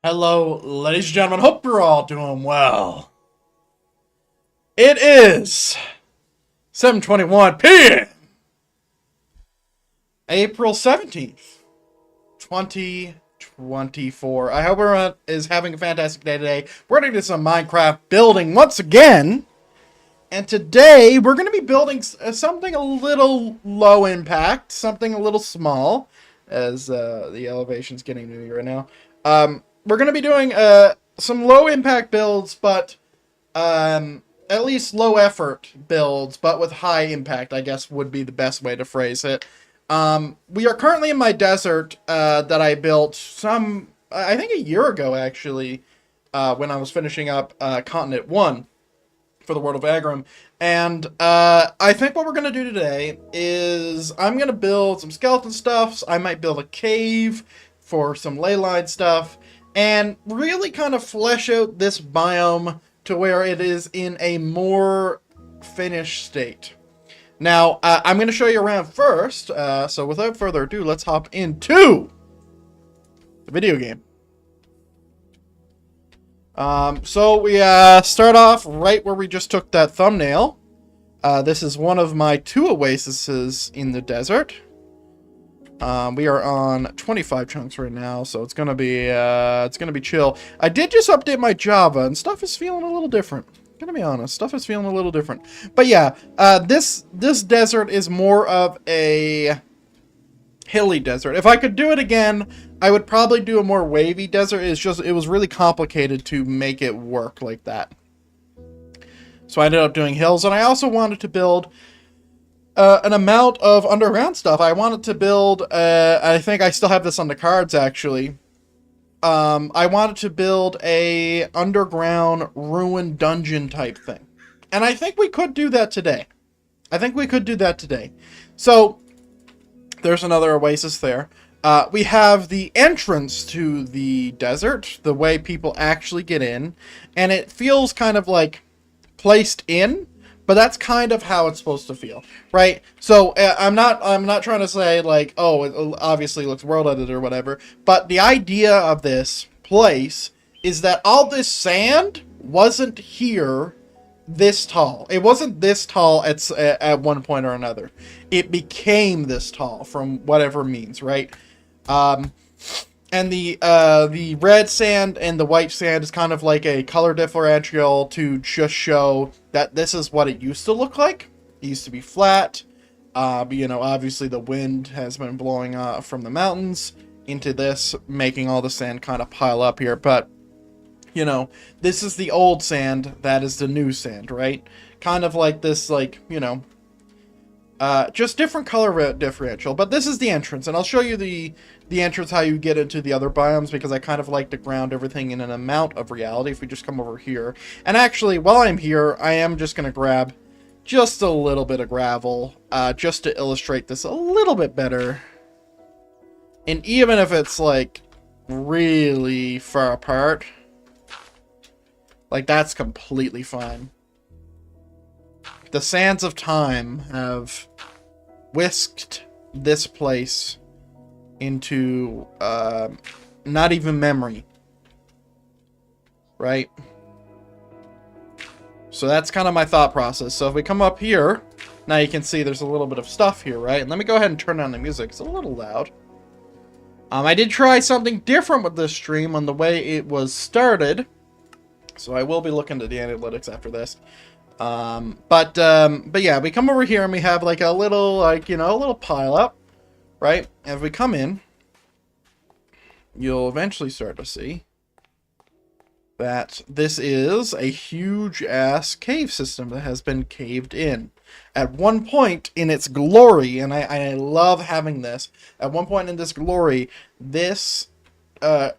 Hello, ladies and gentlemen. Hope you're all doing well. It is 7:21 p.m. April 17th, 2024. I hope everyone is having a fantastic day today. We're going to do some Minecraft building once again. And today, we're going to be building something a little low impact, something a little small, as the elevation's getting to me right now. We're going to be doing some low impact builds, but at least low effort builds, but with high impact, I guess would be the best way to phrase it. We are currently in my desert that I built I think a year ago, actually, when I was finishing up Continent 1 for the World of Aggrum. And I think what we're going to do today is I'm going to build some skeleton stuffs. I might build a cave for some ley line stuff, and really kind of flesh out this biome to where it is in a more finished state. Now, I'm going to show you around first, so without further ado, let's hop into the video game. So we start off right where we just took that thumbnail. This is one of my 2 oases in the desert. We are on 25 chunks right now, so it's gonna be chill. I did just update my Java, and stuff is feeling a little different. Gonna be honest, stuff is feeling a little different. But yeah, this desert is more of a hilly desert. If I could do it again, I would probably do a more wavy desert. It was really complicated to make it work like that. So I ended up doing hills, and I also wanted to build an amount of underground stuff. I wanted to build, I think I still have this on the cards, actually. I wanted to build a underground ruined dungeon type thing. And I think we could do that today. So, there's another oasis there. We have the entrance to the desert, the way people actually get in. And it feels kind of like placed in, but that's kind of how it's supposed to feel, right? So I'm not trying to say like, oh, it obviously looks world edited or whatever, but the idea of this place is that all this sand wasn't here this tall. It wasn't this tall at one point or another. It became this tall from whatever means, right? And the red sand and the white sand is kind of like a color differential to just show that this is what it used to look like. It used to be flat. You know, obviously the wind has been blowing from the mountains into this, making all the sand kind of pile up here. But, you know, this is the old sand. That is the new sand, right? Kind of like this, like, you know, just different color differential. But this is the entrance, and I'll show you the entrance, how you get into the other biomes, because I kind of like to ground everything in an amount of reality. If we just come over here, and actually while I'm here, I am just going to grab just a little bit of gravel, just to illustrate this a little bit better. And even if it's like really far apart, like that's completely fine. The sands of time have whisked this place into not even memory, right? So that's kind of my thought process. So if we come up here, now you can see there's a little bit of stuff here, right? And let me go ahead and turn down the music. It's a little loud. I did try something different with this stream on the way it was started, so I will be looking at the analytics after this. But yeah, we come over here and we have like a little, like, you know, a little pile up, right? And if we come in, you'll eventually start to see that this is a huge ass cave system that has been caved in. At one point in its glory, and I love having this, at one point in this glory, this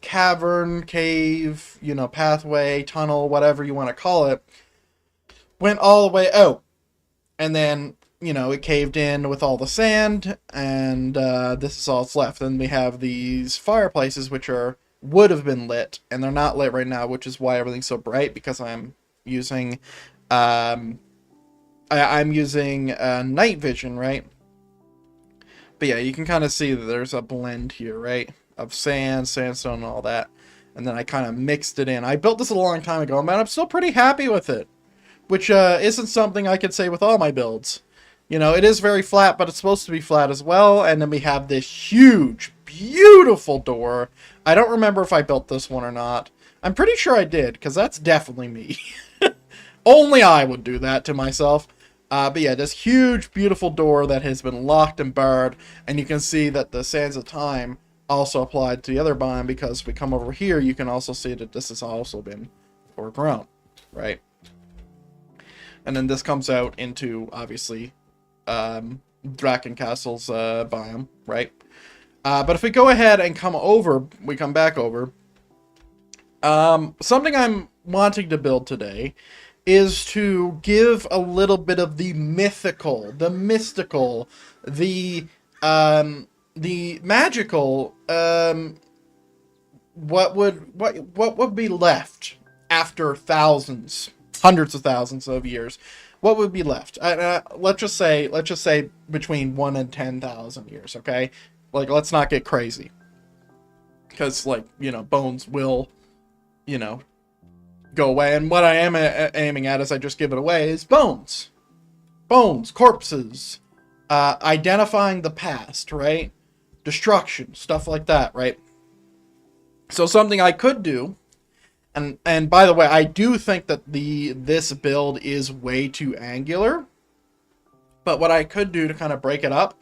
cavern, cave, you know, pathway, tunnel, whatever you want to call it, went all the way out. And then, you know, it caved in with all the sand, and this is all that's left. And we have these fireplaces, which would have been lit, and they're not lit right now, which is why everything's so bright, because I'm using I'm using night vision, right? But yeah, you can kind of see that there's a blend here, right? Of sand, sandstone, and all that. And then I kind of mixed it in. I built this a long time ago, man. I'm still pretty happy with it. Which isn't something I could say with all my builds. You know, it is very flat, but it's supposed to be flat as well. And then we have this huge, beautiful door. I don't remember if I built this one or not. I'm pretty sure I did, because that's definitely me. Only I would do that to myself. But yeah, this huge, beautiful door that has been locked and barred. And you can see that the sands of time also applied to the other biome, because if we come over here, you can also see that this has also been overgrown, right? And then this comes out into, obviously, Drakencastle's biome, right? But if we go ahead and come over, we come back over. Something I'm wanting to build today is to give a little bit of the mythical, the mystical, the magical, what would be left after thousands, hundreds of thousands of years. What would be left? Let's just say between 1 and 10,000 years, okay? Like, let's not get crazy. Because, like, you know, bones will, you know, go away. And what I am aiming at, as I just give it away, is bones. Bones, corpses, identifying the past, right? Destruction, stuff like that, right? So something I could do, and by the way, I do think that this build is way too angular. But what I could do to kind of break it up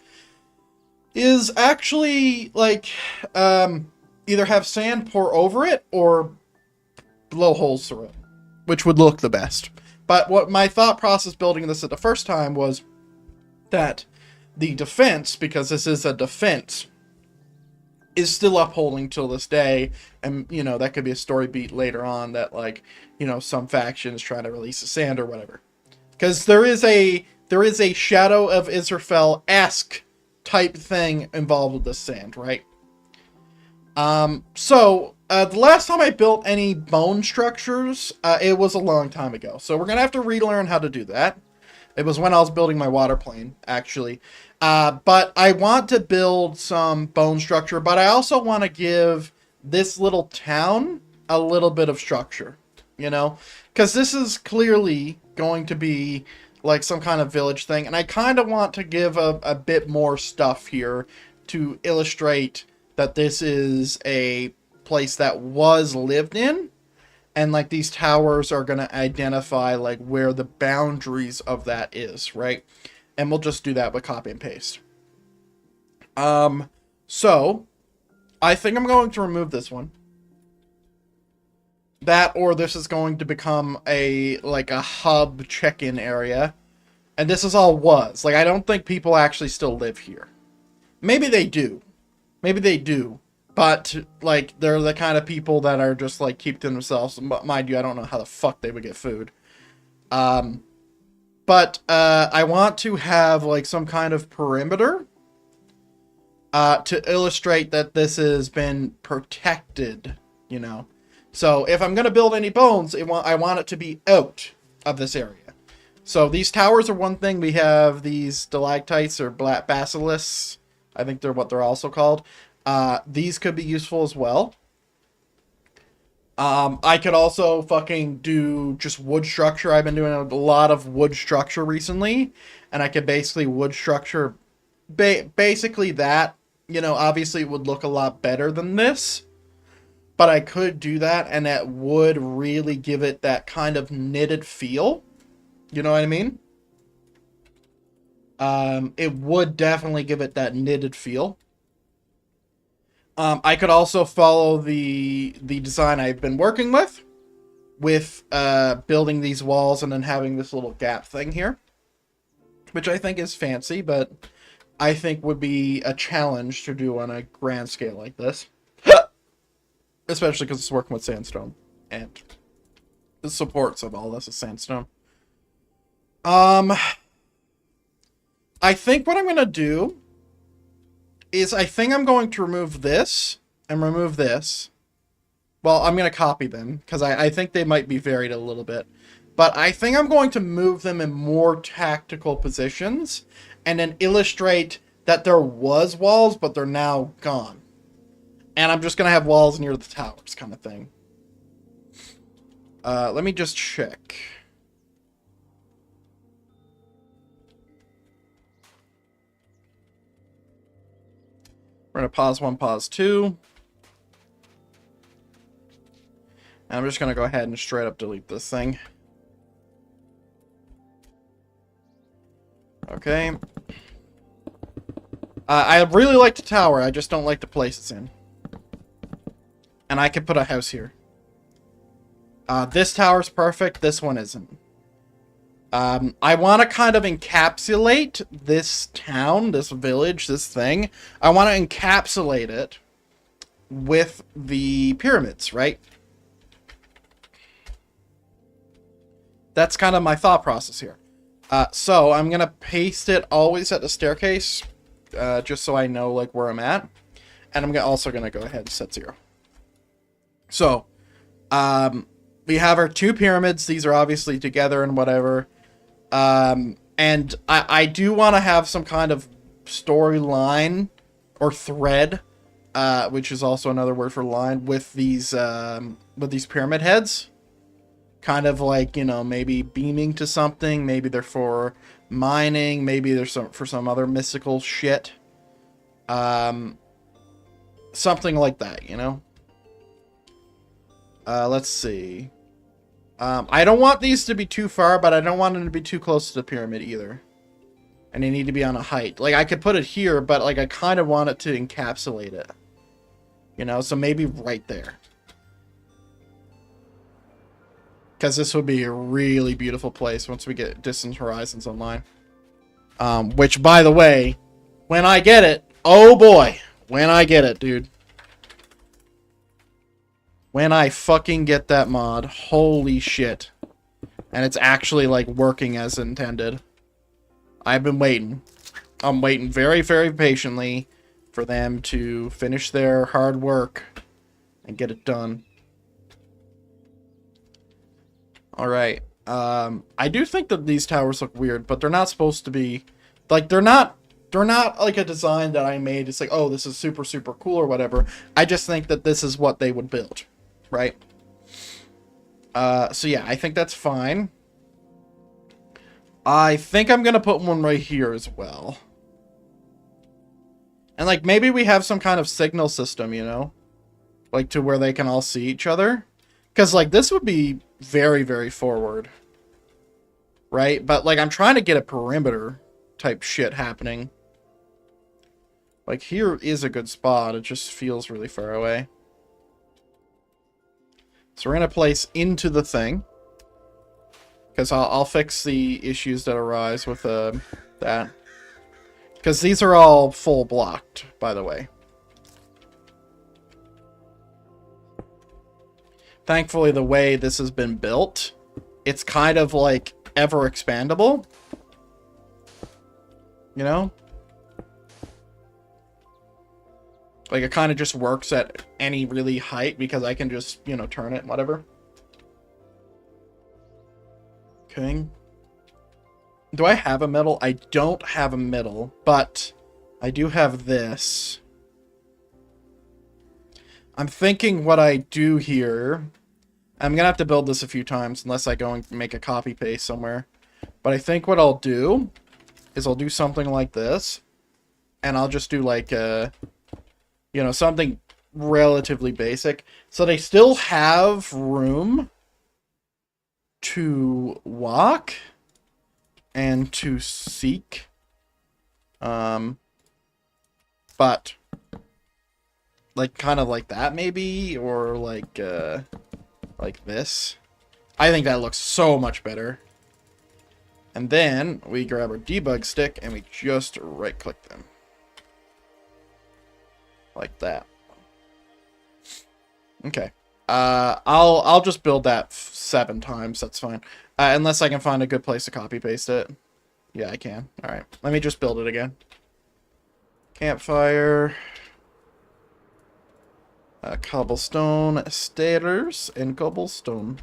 is actually, like, either have sand pour over it or blow holes through it, which would look the best. But what my thought process building this at the first time was that the defense, because this is a defense, is still upholding till this day. And, you know, that could be a story beat later on that, like, you know, some faction is trying to release the sand or whatever. Because there is a Shadow of Israfel-esque type thing involved with the sand, right? The last time I built any bone structures, it was a long time ago. So we're going to have to relearn how to do that. It was when I was building my water plane, actually. But I want to build some bone structure, but I also want to give this little town a little bit of structure, you know? Because this is clearly going to be like some kind of village thing, and I kind of want to give a bit more stuff here to illustrate that this is a place that was lived in, and like these towers are going to identify like where the boundaries of that is, right? And we'll just do that with copy and paste. So I think I'm going to remove this one. That, or this is going to become a hub check-in area. And this is all was. Like, I don't think people actually still live here. Maybe they do. Maybe they do. But, like, they're the kind of people that are just, like, keep to themselves. Mind you, I don't know how the fuck they would get food. But I want to have, like, some kind of perimeter to illustrate that this has been protected, you know. So if I'm going to build any bones, I want it to be out of this area. So these towers are one thing. We have these stalactites or black basilisks. I think they're what they're also called. These could be useful as well. I could also fucking do just wood structure. I've been doing a lot of wood structure recently. And I could basically wood structure basically that. You know, obviously it would look a lot better than this. But I could do that, and that would really give it that kind of knitted feel. You know what I mean? It would definitely give it that knitted feel. I could also follow the design I've been working with building these walls and then having this little gap thing here. Which I think is fancy, but I think would be a challenge to do on a grand scale like this. Especially because it's working with sandstone. And the supports of all this is sandstone. I think what I'm going to do is I think I'm going to remove this and remove this. Well, I'm going to copy them because I think they might be varied a little bit. But I think I'm going to move them in more tactical positions and then illustrate that there was walls, but they're now gone. And I'm just going to have walls near the towers kind of thing. Let me just check. We're going to pause 1, pause 2. And I'm just going to go ahead and straight up delete this thing. Okay. I really like the tower. I just don't like the place it's in. And I could put a house here. This tower's perfect. This one isn't. I want to kind of encapsulate this town, this village, this thing. I want to encapsulate it with the pyramids, right? That's kind of my thought process here. So I'm going to paste it always at the staircase, just so I know like where I'm at. And I'm also going to go ahead and set 0. So, we have our 2 pyramids. These are obviously together and whatever. And I do want to have some kind of storyline or thread, which is also another word for line, with these pyramid heads. Kind of like, you know, maybe beaming to something. Maybe they're for mining. Maybe they're for some other mystical shit. Something like that, you know? Let's see. I don't want these to be too far, but I don't want them to be too close to the pyramid either. And they need to be on a height. Like, I could put it here, but, like, I kind of want it to encapsulate it. You know, so maybe right there. Because this would be a really beautiful place once we get Distant Horizons online. Which, by the way, when I get it, oh boy, when I get it, dude. When I fucking get that mod, holy shit. And it's actually, like, working as intended. I've been waiting. I'm waiting very, very patiently for them to finish their hard work and get it done. Alright. I do think that these towers look weird, but they're not supposed to be... Like, they're not like a design that I made. It's like, oh, this is super, super cool or whatever. I just think that this is what they would build. Right? So yeah, I think that's fine. I think I'm gonna put one right here as well. And, like, maybe we have some kind of signal system, you know? Like, to where they can all see each other. Because, like, this would be very, very forward. Right? But, like, I'm trying to get a perimeter type shit happening. Like, here is a good spot. It just feels really far away. So we're going to place into the thing. Because I'll fix the issues that arise with that. Because these are all full blocked, by the way. Thankfully, the way this has been built, it's kind of like ever expandable. You know? Like, it kind of just works at any really height because I can just, you know, turn it and whatever. Okay. Do I have a middle? I don't have a middle, but I do have this. I'm thinking what I do here... I'm going to have to build this a few times unless I go and make a copy paste somewhere. But I think what I'll do is I'll do something like this. And I'll just do like you know, something relatively basic. So they still have room to walk and to seek. But like kind of like that maybe, or like this. I think that looks so much better. And then we grab our debug stick and we just right click them. Like that. Okay. I'll just build that 7 times. That's fine. Unless I can find a good place to copy paste it. Yeah, I can. All right. Let me just build it again. Campfire. Cobblestone stairs and cobblestone.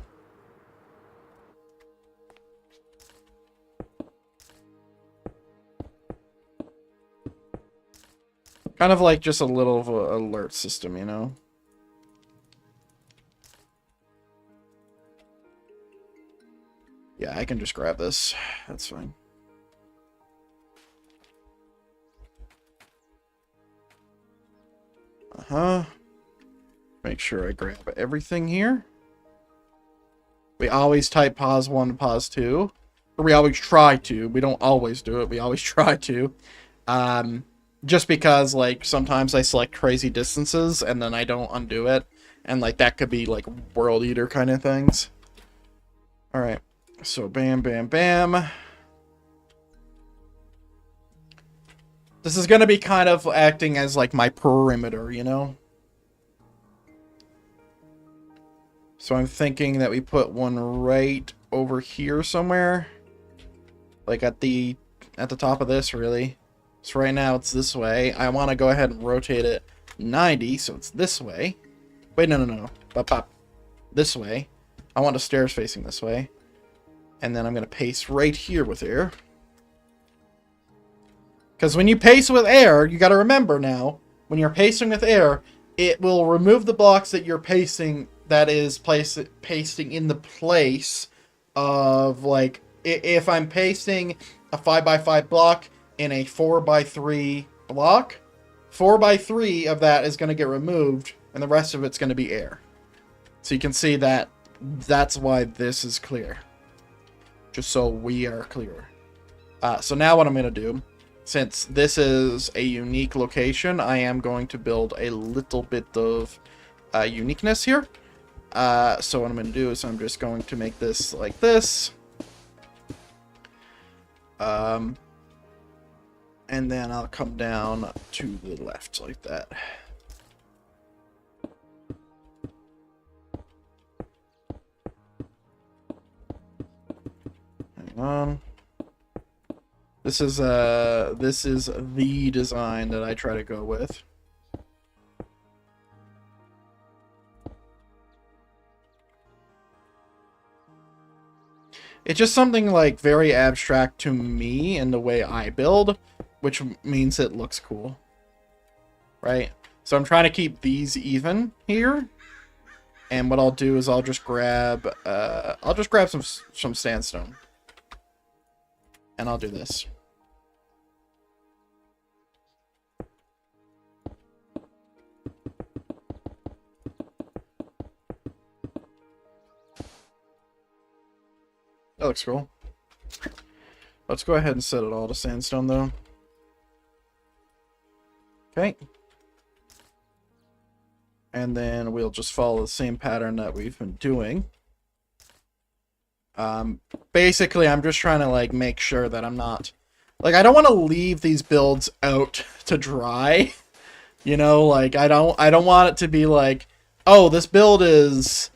Kind of like just a little of an alert system, you know? Yeah, I can just grab this. That's fine. Make sure I grab everything here. We always type pause 1 to pause 2. Or we always try to. We don't always do it. We always try to. Just because, like, sometimes I select crazy distances and then I don't undo it. And, like, that could be, like, world eater kind of things. Alright. So, bam, bam, bam. This is going to be kind of acting as, like, my perimeter, you know? So I'm thinking that we put one right over here somewhere. Like at the top of this, really. So right now it's this way. I want to go ahead and rotate it 90, so it's this way. Wait, no. Bop. This way. I want the stairs facing this way. And then I'm going to paste right here with air. Because when you paste with air, you got to remember now, when you're pasting with air, it will remove the blocks that you're pasting, that is pasting in the place of, like, if I'm pasting a 5x5 block in a 4x3 block, 4x3 of that is going to get removed, and the rest of it's going to be air. So you can see that that's why this is clear. Just so we are clear. So now what I'm going to do, since this is a unique location, I am going to build a little bit of uniqueness here. So what I'm going to do is I'm just going to make this like this. And then I'll come down to the left like that. Hang on. This is the design that I try to go with. It's just something like very abstract to me in the way I build, which means it looks cool. Right? So I'm trying to keep these even here. And what I'll do is I'll just grab some sandstone. And I'll do this. That looks cool. Let's go ahead and set it all to sandstone, though. Okay. And then we'll just follow the same pattern that we've been doing. Basically, I'm just trying to, like, make sure that I'm not... Like, I don't want to leave these builds out to dry. You know, like, I don't want it to be like, oh, this build is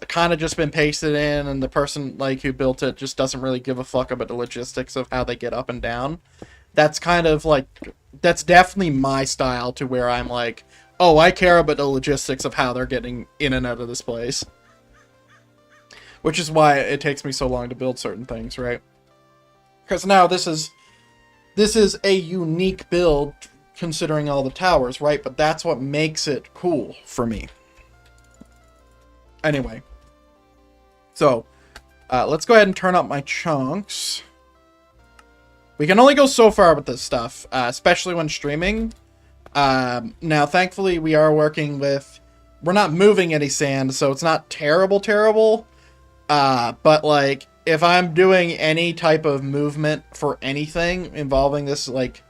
kind of just been pasted in, and the person, like, who built it just doesn't really give a fuck about the logistics of how they get up and down. That's kind of, like, that's definitely my style, to where I'm like, oh, I care about the logistics of how they're getting in and out of this place. Which is why it takes me so long to build certain things, right? Because now this is a unique build, considering all the towers, right? But that's what makes it cool for me. Anyway, so let's go ahead and turn up my chunks. We can only go so far with this stuff, especially when streaming. Now, thankfully, we are working with... We're not moving any sand, so it's not terrible. But, like, if I'm doing any type of movement for anything involving this, like,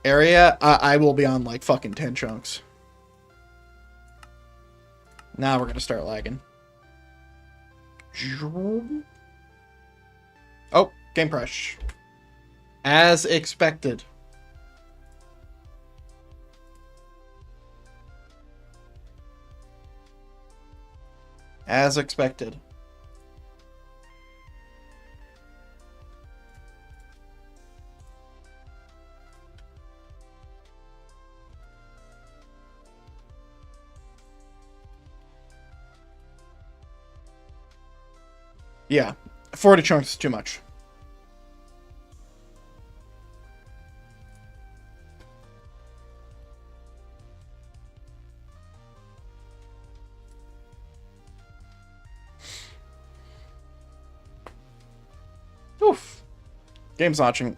area, I will be on, like, fucking 10 chunks. Now we're gonna start lagging. Oh, game crash. As expected. As expected. Yeah, 40 chunks is too much. Oof. Game's launching.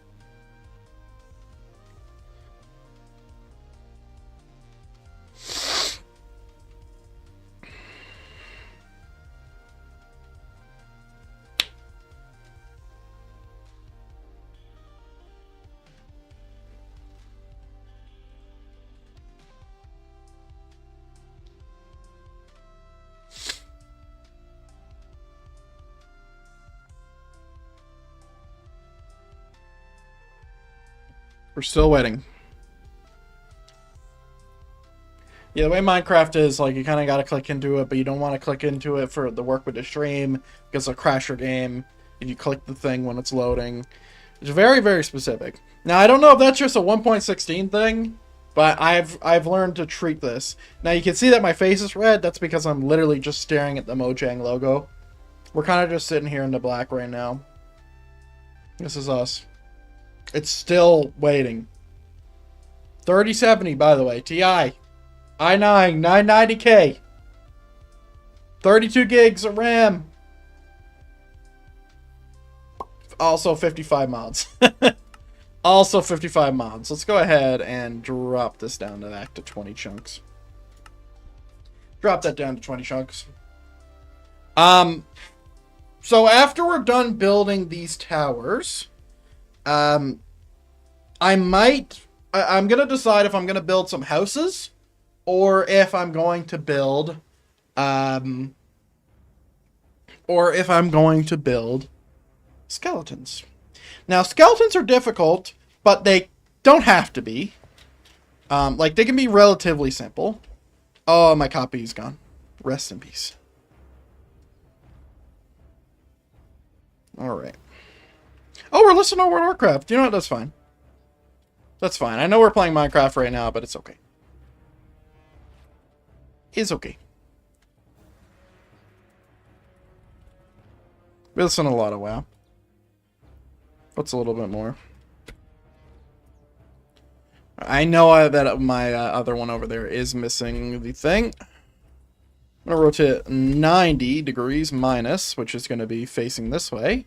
We're still waiting. Yeah, the way Minecraft is, like, you kind of got to click into it, but you don't want to click into it for the work with the stream, because it'll crash your game if you click the thing when it's loading. It's very, very specific. Now, I don't know if that's just a 1.16 thing, but I've learned to treat this. Now, you can see that my face is red. That's because I'm literally just staring at the Mojang logo. We're kind of just sitting here in the black right now. This is us. It's still waiting. 3070, by the way. TI. i9, 990K. 32 gigs of RAM. Also 55 mods. Also 55 mods. Let's go ahead and drop this down to back to 20 chunks. Drop that down to 20 chunks. So after we're done building these towers, I'm gonna decide if I'm gonna build some houses or if I'm going to build Um, or if I'm going to build skeletons. Now, skeletons are difficult, but they don't have to be. Like, they can be relatively simple. Oh, my copy is gone. Rest in peace. Alright. Oh, we're listening to World of Warcraft. You know what? That's fine. That's fine. I know we're playing Minecraft right now, but it's okay. It's okay. We listen to a lot of WoW. What's a little bit more? I know that my other one over there is missing the thing. I'm going to rotate 90 degrees minus, which is going to be facing this way.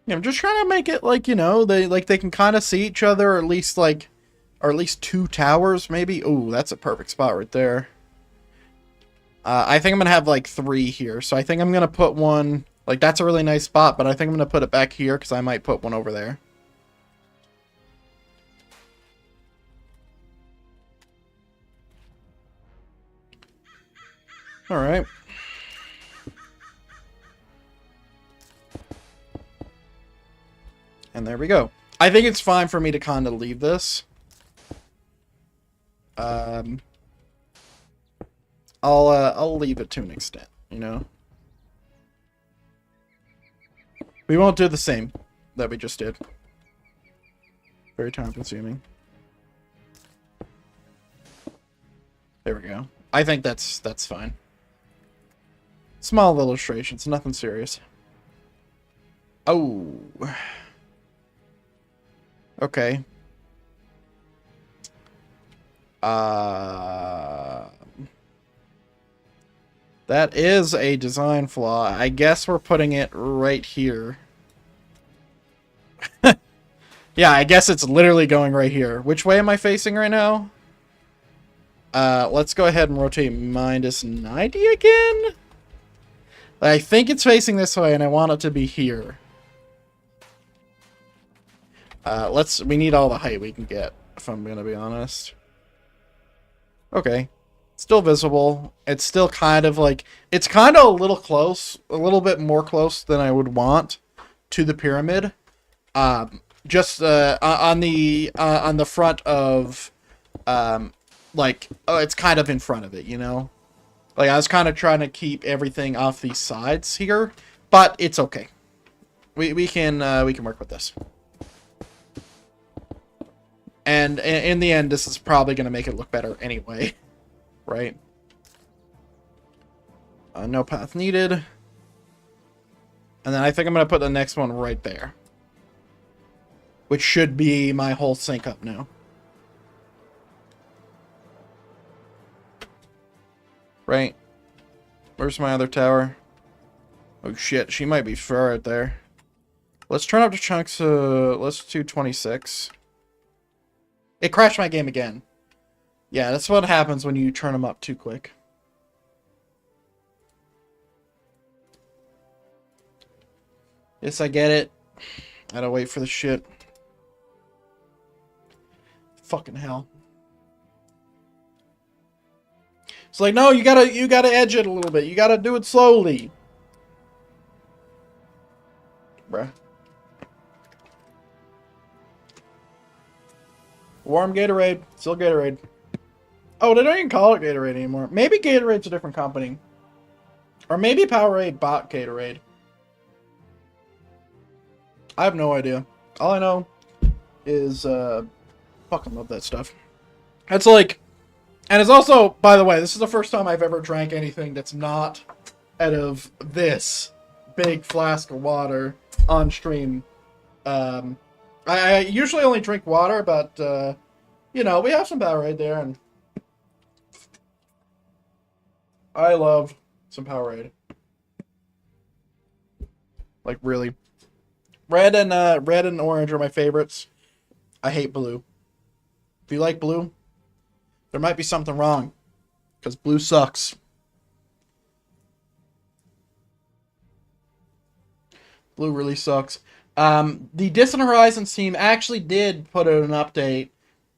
Yeah, I'm just trying to make it like, you know, they can kind of see each other, or at least like, or at least two towers maybe. Ooh, that's a perfect spot right there. I think I'm going to have like 3 here. So I think I'm going to put one, like that's a really nice spot, but I think I'm going to put it back here because I might put one over there. All right. And there we go. I think it's fine for me to kind of leave this. I'll leave it to an extent, you know. We won't do the same that we just did. Very time consuming. There we go. I think that's fine. Small illustrations, nothing serious. Oh. Okay. That is a design flaw. I guess we're putting it right here. Yeah, I guess it's literally going right here. Which way am I facing right now? Let's go ahead and rotate minus 90 again. I think it's facing this way, and I want it to be here. We need all the height we can get, if I'm gonna be honest. Okay. Still visible. It's still kind of like, it's kind of a little close, a little bit more close than I would want to the pyramid. Just on the front of, it's kind of in front of it, you know? Like, I was kind of trying to keep everything off these sides here, but it's okay. We can work with this. And in the end, this is probably going to make it look better anyway. Right? No path needed. And then I think I'm going to put the next one right there. Which should be my whole sync up now. Right? Where's my other tower? Oh shit, she might be far out there. Let's turn up the chunks, let's do 26. It crashed my game again. Yeah, that's what happens when you turn them up too quick. Yes, I get it. I gotta wait for the shit. Fucking hell. It's like, no, you gotta edge it a little bit. You gotta do it slowly. Bruh. Warm Gatorade. Still Gatorade. Oh, they don't even call it Gatorade anymore. Maybe Gatorade's a different company. Or maybe Powerade bought Gatorade. I have no idea. All I know is, fucking love that stuff. It's like, and it's also, by the way, this is the first time I've ever drank anything that's not out of this big flask of water on stream. I usually only drink water, but, you know, we have some Powerade there, and I love some Powerade. Like, really. Red and orange are my favorites. I hate blue. If you like blue, there might be something wrong, because blue sucks. Blue really sucks. The Distant Horizons team actually did put out an update,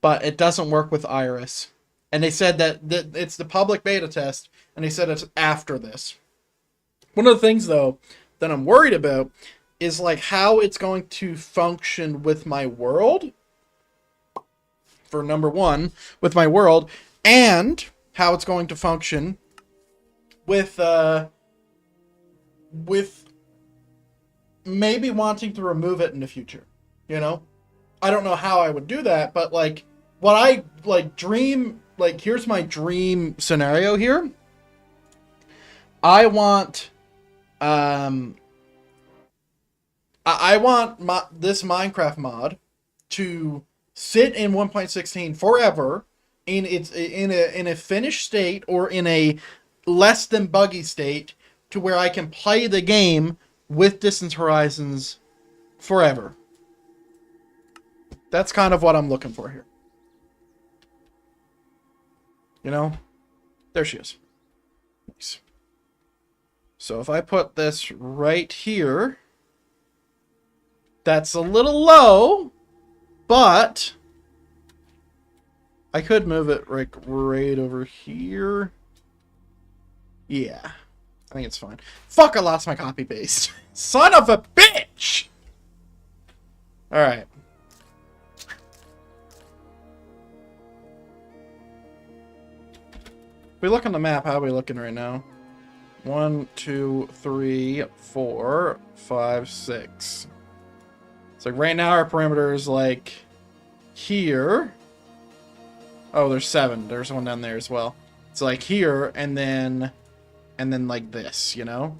but it doesn't work with Iris. And they said that it's the public beta test, and they said it's after this. One of the things, though, that I'm worried about is like how it's going to function with my world. For number one, with my world, and how it's going to function with maybe wanting to remove it in the future. You know, I don't know how I would do that, but like what I like dream, like here's my dream scenario here. I want I want this Minecraft mod to sit in 1.16 forever in a finished state or in a less than buggy state to where I can play the game with Distant Horizons forever. That's kind of what I'm looking for here. You know? There she is. Nice. So if I put this right here, that's a little low, but I could move it like right over here. Yeah, I think it's fine. Fuck, I lost my copy paste. Son of a bitch! Alright. If we look on the map, how are we looking right now? 1, 2, 3, 4, 5, 6. So right now our perimeter is like here. Oh, there's 7. There's one down there as well. It's like here and then like this, you know?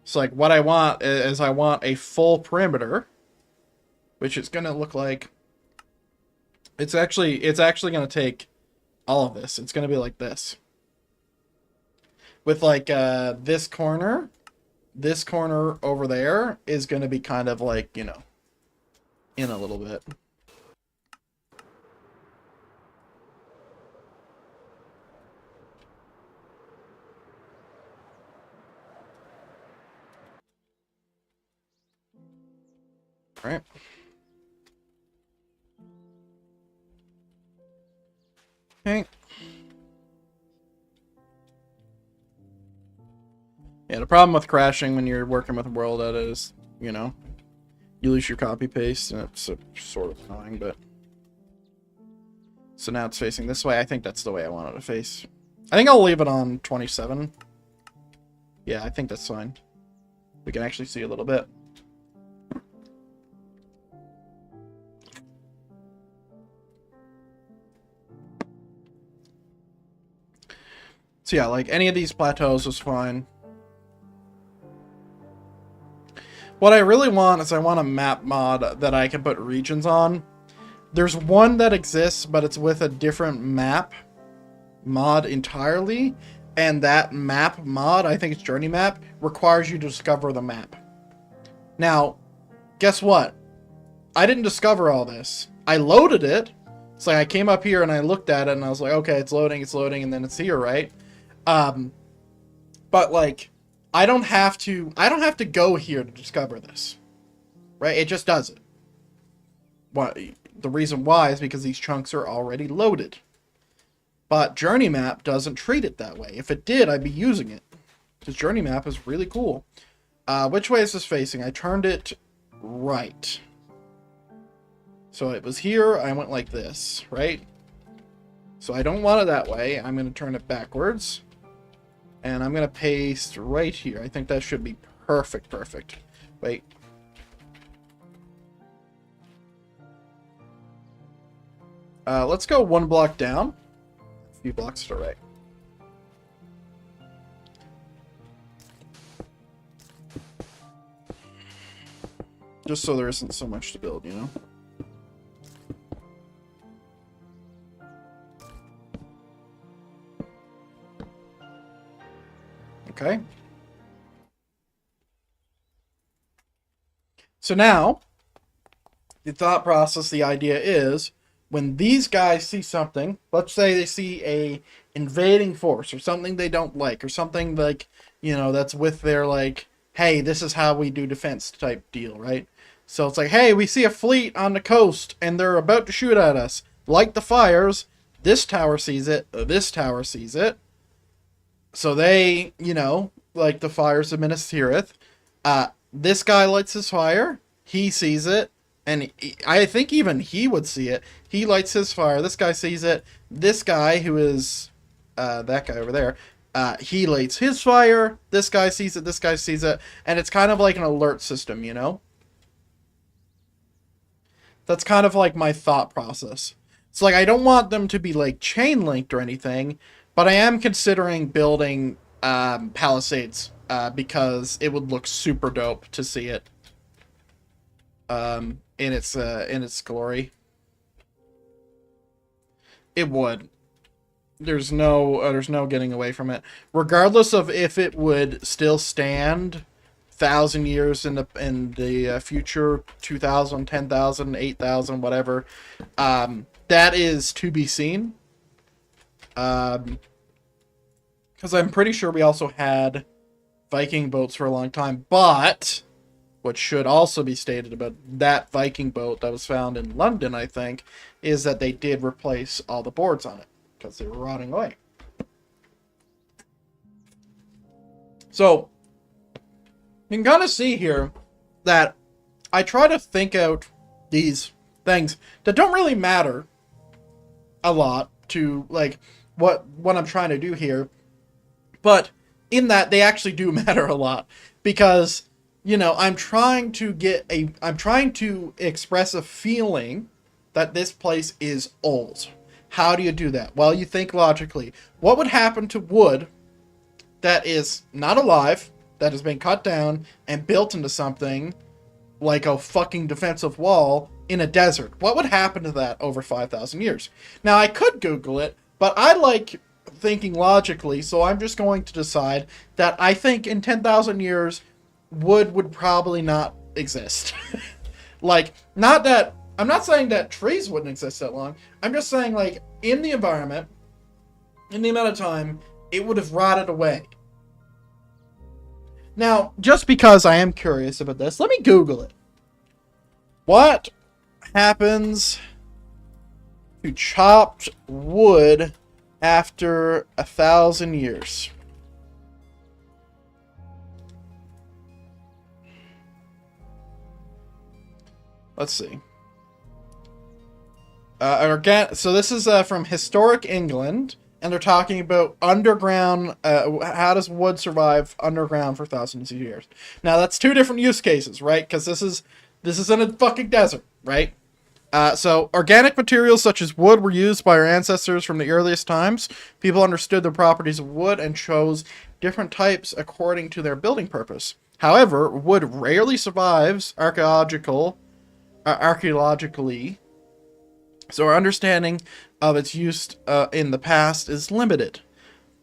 So like what I want is I want a full perimeter, which is gonna look like it's actually gonna take all of this. It's gonna be like this. With like this corner over there is gonna be kind of like, you know, in a little bit. All right. Okay. Yeah, the problem with crashing when you're working with a world edit is, you know, you lose your copy paste, and it's sort of annoying, but... So now it's facing this way. I think that's the way I want it to face. I think I'll leave it on 27. Yeah, I think that's fine. We can actually see a little bit. So yeah, like any of these plateaus is fine. What I really want is I want a map mod that I can put regions on. There's one that exists, but it's with a different map mod entirely. And that map mod, I think it's Journey Map, requires you to discover the map. Now, guess what? I didn't discover all this. I loaded it. It's like I came up here and I looked at it and I was like, okay, it's loading, and then it's here, right? But like, I don't have to go here to discover this, right? It just does it. What the reason why is because these chunks are already loaded. But Journey Map doesn't treat it that way. If it did, I'd be using it, because Journey Map is really cool. Which way is this facing? I turned it right. So it was here, I went like this, right? So I don't want it that way. I'm going to turn it backwards. And I'm going to paste right here. I think that should be perfect. Wait. Let's go one block down. A few blocks to the right. Just so there isn't so much to build, you know? Okay. So now, the thought process, the idea is, when these guys see something, let's say they see a invading force, or something they don't like, or something like, you know, that's with their, like, hey, this is how we do defense type deal, right? So it's like, hey, we see a fleet on the coast, and they're about to shoot at us. Light the fires. This tower sees it. This tower sees it. So they, like the fires of Minas Tirith. This guy lights his fire. He sees it. And I think even he would see it. He lights his fire. This guy sees it. This guy, who is that guy over there, he lights his fire. This guy sees it. This guy sees it. And it's kind of like an alert system, That's kind of like my thought process. It's like I don't want them to be like chain linked or anything, but I am considering building palisades because it would look super dope to see it in its glory. It would. There's no getting away from it, regardless of if it would still stand 1,000 years in the future, 2,000, 10,000, 8,000, whatever. That is to be seen. Because I'm pretty sure we also had Viking boats for a long time, but what should also be stated about that Viking boat that was found in London, I think, is that they did replace all the boards on it because they were rotting away. So you can kind of see here that I try to think out these things that don't really matter a lot to like what I'm trying to do here, but in that they actually do matter a lot because I'm trying to express a feeling that this place is old. How do you do that? Well, you think logically. What would happen to wood that is not alive, that has been cut down and built into something like a fucking defensive wall in a desert? What would happen to that over 5,000 years? Now, I could Google it, but I like thinking logically, so I'm just going to decide that I think in 10,000 years, wood would probably not exist. Like, not that... I'm not saying that trees wouldn't exist that long. I'm just saying, like, in the environment, in the amount of time, it would have rotted away. Now, just because I am curious about this, let me Google it. What happens to chopped wood after 1,000 years? Let's see. So this is from Historic England, and they're talking about underground. How does wood survive underground for thousands of years? Now that's two different use cases, right? Because this is in a fucking desert, right? So organic materials such as wood were used by our ancestors from the earliest times. People understood the properties of wood and chose different types according to their building purpose. However, wood rarely survives archaeologically. So our understanding of its use in the past is limited.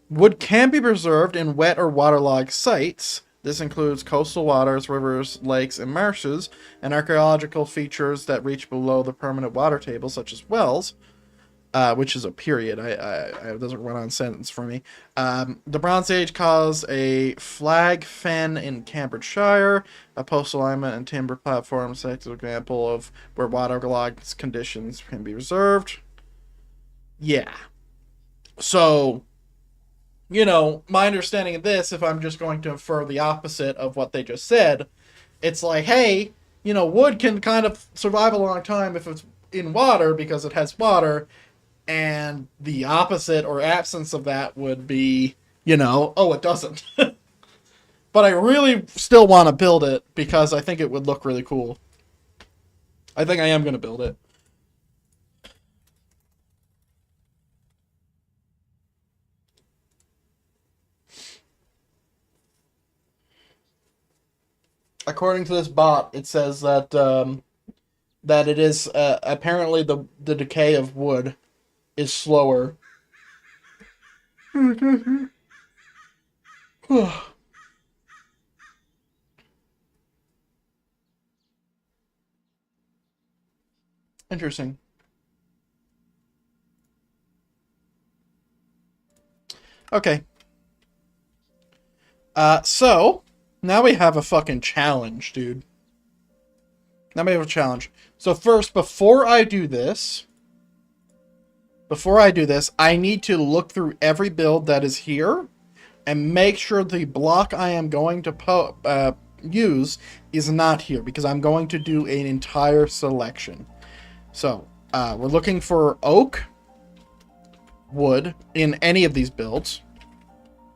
Wood can be preserved in wet or waterlogged sites. This includes coastal waters, rivers, lakes, and marshes, and archaeological features that reach below the permanent water table, such as wells, which is a period. It doesn't run on sentence for me. The Bronze Age caused a flag fen in Cambridgeshire, a post alignment and timber platform, such an example of where waterlogged conditions can be reserved. Yeah. So, my understanding of this, if I'm just going to infer the opposite of what they just said, it's like, hey, wood can kind of survive a long time if it's in water because it has water. And the opposite or absence of that would be, it doesn't. But I really still want to build it because I think it would look really cool. I think I am going to build it. According to this bot, it says that that it is apparently the decay of wood is slower. Interesting. Okay. So now we have a fucking challenge, dude. Now we have a challenge. So first, before I do this, before I do this, I need to look through every build that is here and make sure the block I am going to use is not here, because I'm going to do an entire selection. So, we're looking for oak, wood, in any of these builds.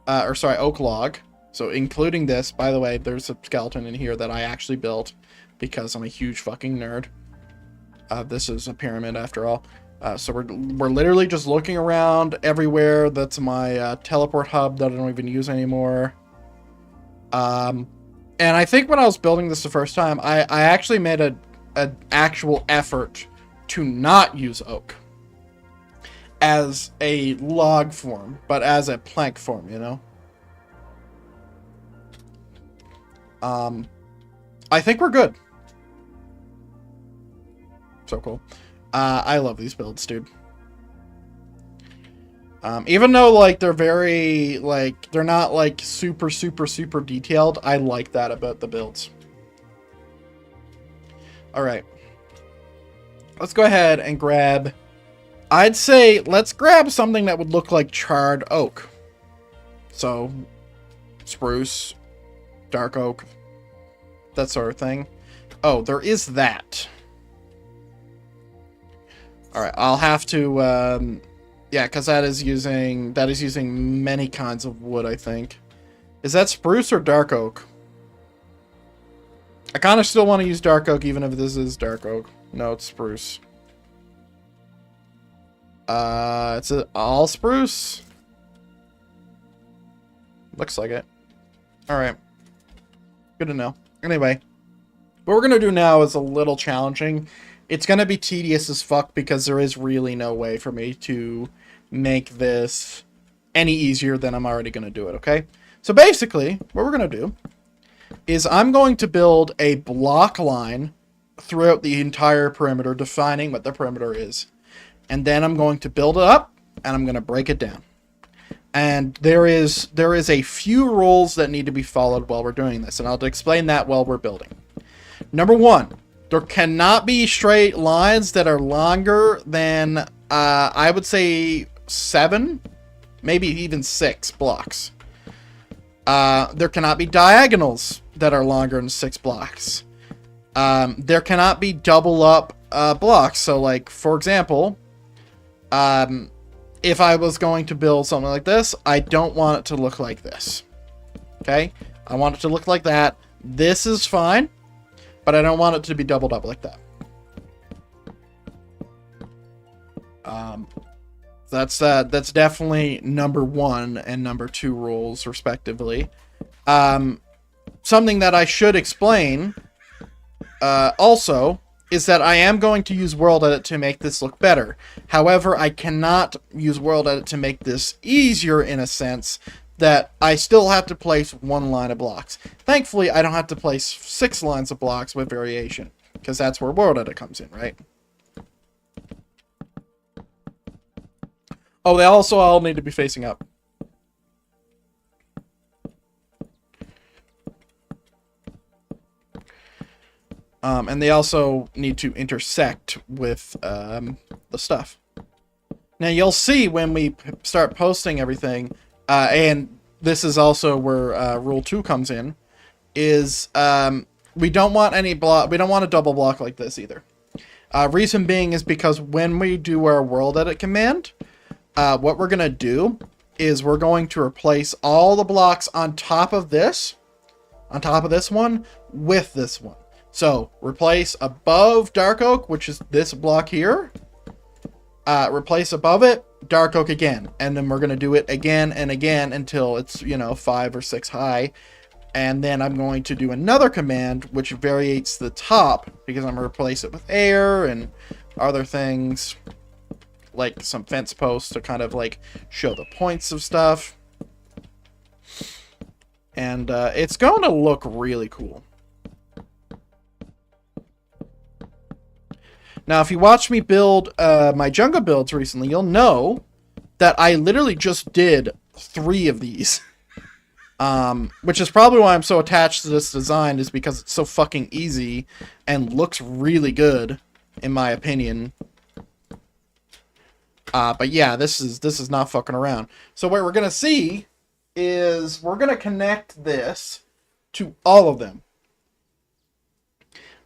Oak log. So, including this. By the way, there's a skeleton in here that I actually built because I'm a huge fucking nerd. This is a pyramid after all. So we're literally just looking around everywhere. That's my teleport hub that I don't even use anymore. And I think when I was building this the first time, I actually made an actual effort to not use oak as a log form, but as a plank form, you know? I think we're good. So cool. I love these builds, dude. Even though, like, they're very, like, they're not, like, super detailed, I like that about the builds. Alright. Let's go ahead and grab... I'd say, let's grab something that would look like charred oak. So, spruce, dark oak, that sort of thing. Oh, there is that. Alright, I'll have to, yeah, because that is using many kinds of wood, I think. Is that spruce or dark oak? I kind of still want to use dark oak, even if this is dark oak. No, it's spruce. It's all spruce? Looks like it. Alright. Good to know. Anyway, what we're going to do now is a little challenging. It's going to be tedious as fuck because there is really no way for me to make this any easier than I'm already going to do it, okay? So basically, what we're going to do is I'm going to build a block line throughout the entire perimeter, defining what the perimeter is. And then I'm going to build it up, and I'm going to break it down. And there is a few rules that need to be followed while we're doing this, and I'll explain that while we're building. Number one, there cannot be straight lines that are longer than, I would say, 7, maybe even 6 blocks. There cannot be diagonals that are longer than 6 blocks. There cannot be double up blocks. So, like, for example, if I was going to build something like this, I don't want it to look like this. Okay? I want it to look like that. This is fine, but I don't want it to be doubled up like that. That's definitely number 1 and number 2 rules, respectively. Something that I should explain, also, is that I am going to use World Edit to make this look better. However, I cannot use World Edit to make this easier, in a sense that I still have to place 1 line of blocks. Thankfully, I don't have to place 6 lines of blocks with variation, because that's where World Edit comes in, right? Oh, they also all need to be facing up. And they also need to intersect with the stuff. Now, you'll see when we start posting everything, and this is also where Rule 2 comes in, is we don't want any block. We don't want a double block like this either. Reason being is because when we do our World Edit command, what we're going to do is we're going to replace all the blocks on top of this one, with this one. So, replace above dark oak, which is this block here. Replace above it, dark oak again. And then we're going to do it again and again until it's, 5 or 6 high. And then I'm going to do another command, which variates the top, because I'm going to replace it with air and other things, like some fence posts to kind of, like, show the points of stuff. And it's going to look really cool. Now, if you watch me build my Jenga builds recently, you'll know that I literally just did 3 of these. Which is probably why I'm so attached to this design, is because it's so fucking easy and looks really good, in my opinion. But yeah, this is not fucking around. So what we're gonna see is we're gonna connect this to all of them,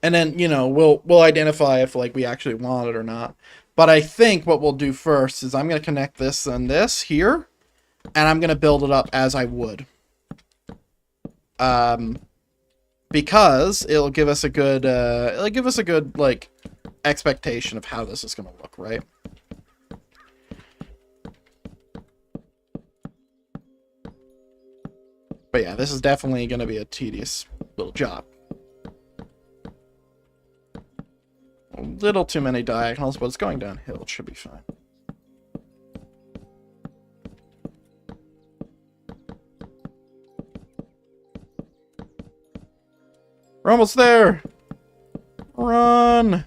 and then we'll identify if like we actually want it or not. But I think what we'll do first is I'm gonna connect this and this here, and I'm gonna build it up as I would. Because it'll give us a good like expectation of how this is gonna look, right? But yeah, this is definitely gonna be a tedious little job. A little too many diagonals, but it's going downhill. It should be fine. We're almost there. Run.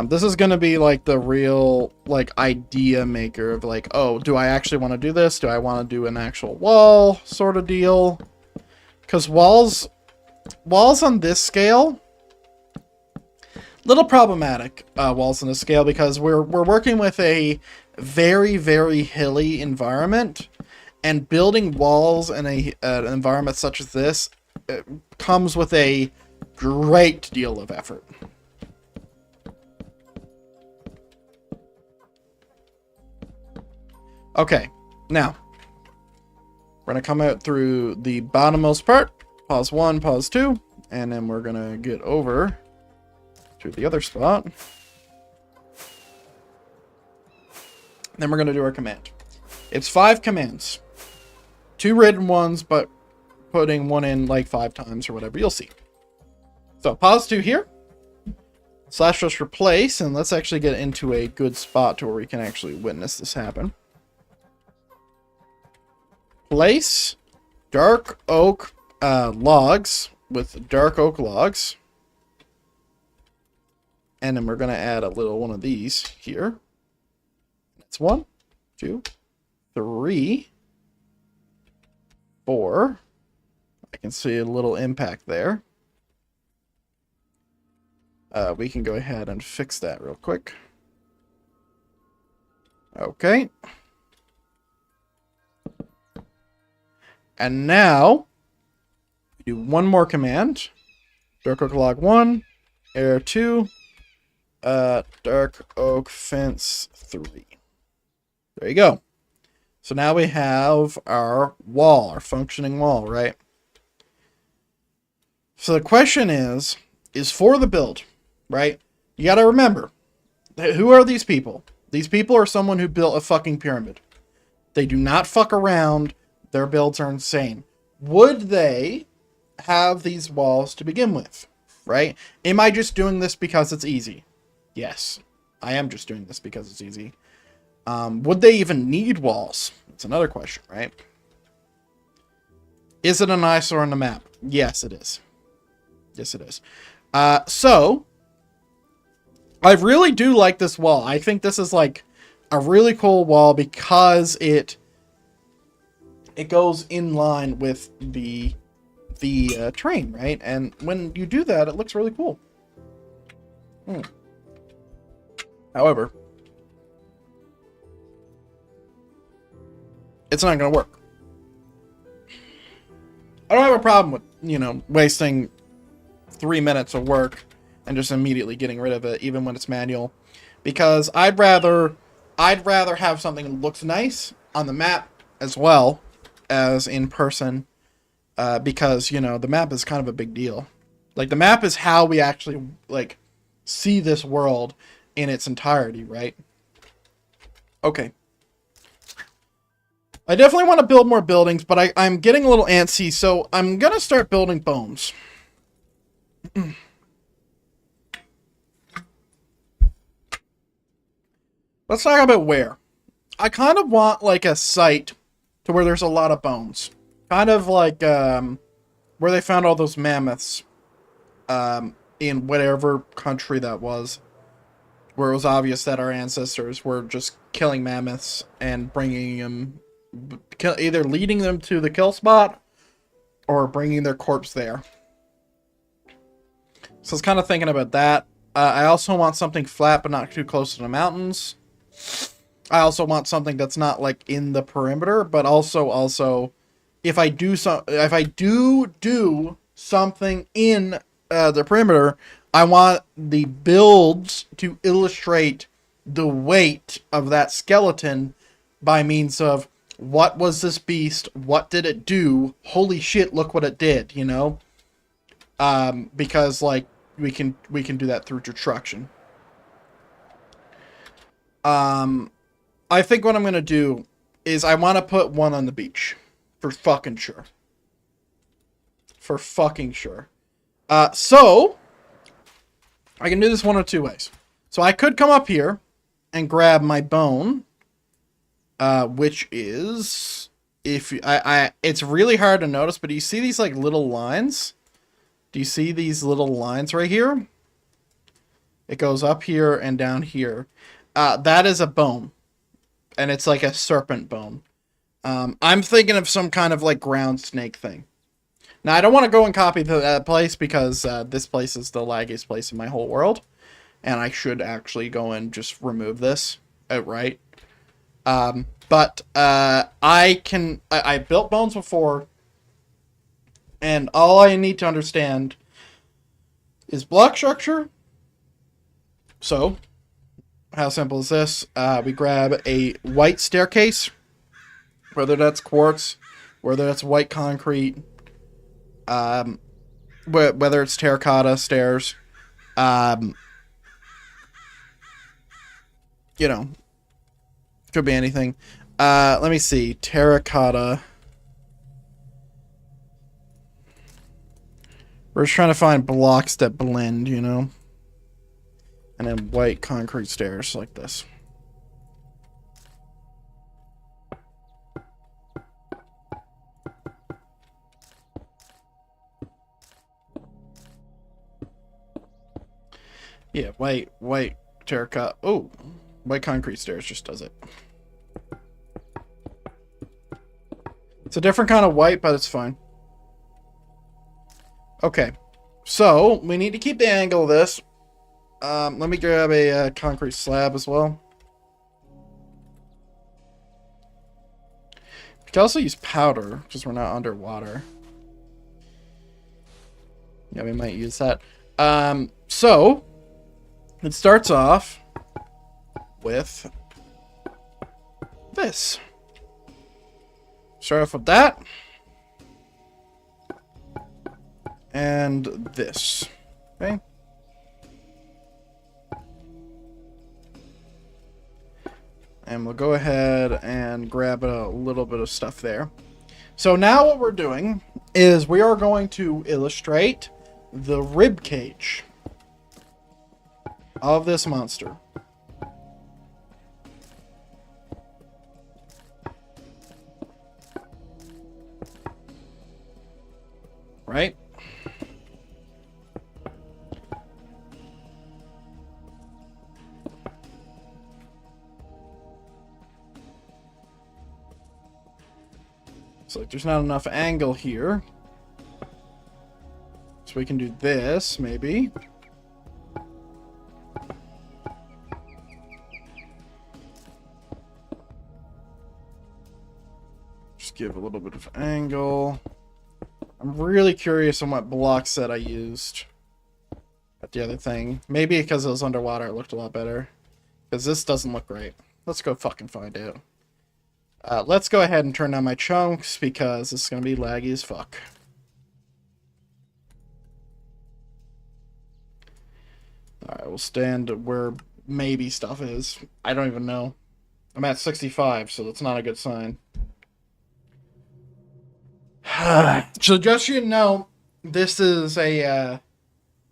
This is gonna be like the real like idea maker of like, oh, do I actually want to do this? Do I want to do an actual wall sort of deal? Because walls on this scale, little problematic. Walls on this scale because we're working with a very, very hilly environment, and building walls in an environment such as this comes with a great deal of effort. Okay, now we're gonna come out through the bottommost part. Pause 1, pause 2, and then we're gonna get over to the other spot. Then we're gonna do our command. It's 5 commands. 2 written ones, but putting one in like 5 times or whatever. You'll see. So pause 2 here. Slash just replace, and let's actually get into a good spot to where we can actually witness this happen. Place dark oak logs with dark oak logs. And then we're going to add a little one of these here. That's 1, 2, 3, 4. I can see a little impact there. We can go ahead and fix that real quick. Okay. And now, we do one more command. Dark oak log 1, air 2, dark oak fence 3. There you go. So now we have our wall, our functioning wall, right? So the question is for the build, right? You gotta remember, who are these people? These people are someone who built a fucking pyramid. They do not fuck around. Their builds are insane. Would they have these walls to begin with, right? Am I just doing this because it's easy? Yes, I am just doing this because it's easy. Would they even need walls? That's another question, right? Is it an eyesore on the map? Yes, it is. Yes, it is. So, I really do like this wall. I think this is like a really cool wall because it goes in line with the terrain, right? And when you do that, it looks really cool. However, it's not going to work. I don't have a problem with, wasting 3 minutes of work and just immediately getting rid of it, even when it's manual, because I'd rather have something that looks nice on the map as well as in person, because the map is kind of a big deal. Like, the map is how we actually like see this world in its entirety, right? Okay. I definitely want to build more buildings, but I'm getting a little antsy, so I'm gonna start building bones. Let's talk about where. I kind of want like a site to where there's a lot of bones. Kind of like where they found all those mammoths in whatever country that was. Where it was obvious that our ancestors were just killing mammoths and bringing them, either leading them to the kill spot or bringing their corpse there. So I was kind of thinking about that. I also want something flat but not too close to the mountains. I also want something that's not like in the perimeter, but also if I do do something in the perimeter, I want the builds to illustrate the weight of that skeleton by means of what was this beast, what did it do, holy shit, look what it did, you know? Because like we can do that through destruction. I think what I'm gonna do is I want to put one on the beach, for fucking sure. For fucking sure. So I can do this one of two ways. So I could come up here and grab my bone, which is if it's really hard to notice, but do you see these like little lines? Do you see these little lines right here? It goes up here and down here. That is a bone, and it's like a serpent bone. I'm thinking of some kind of like ground snake thing. Now, I don't want to go and copy that place because this place is the laggiest place in my whole world. And I should actually go and just remove this outright. But I built bones before. And all I need to understand is block structure. So, how simple is this? We grab a white staircase. Whether that's quartz, whether that's white concrete, whether it's terracotta stairs, you know, could be anything. Let me see, terracotta. We're just trying to find blocks that blend, you know, and then white concrete stairs like this. Yeah, white terracotta. Oh, white concrete stairs just does it. It's a different kind of white, but it's fine. Okay, so we need to keep the angle of this. Let me grab a concrete slab as well. We can also use powder because we're not underwater. Yeah, we might use that. So it starts off with this. Start off with that. And this. Okay. And we'll go ahead and grab a little bit of stuff there. So now what we're doing is we are going to illustrate the rib cage of this monster. Right? So like, there's not enough angle here. So we can do this, maybe. Just give a little bit of angle. I'm really curious on what block set I used at the other thing. Maybe because it was underwater it looked a lot better. Because this doesn't look great. Let's go fucking find out. Let's go ahead and turn down my chunks because it's going to be laggy as fuck. Alright, we'll stand where maybe stuff is. I don't even know. I'm at 65, so that's not a good sign. So just so you know, this is a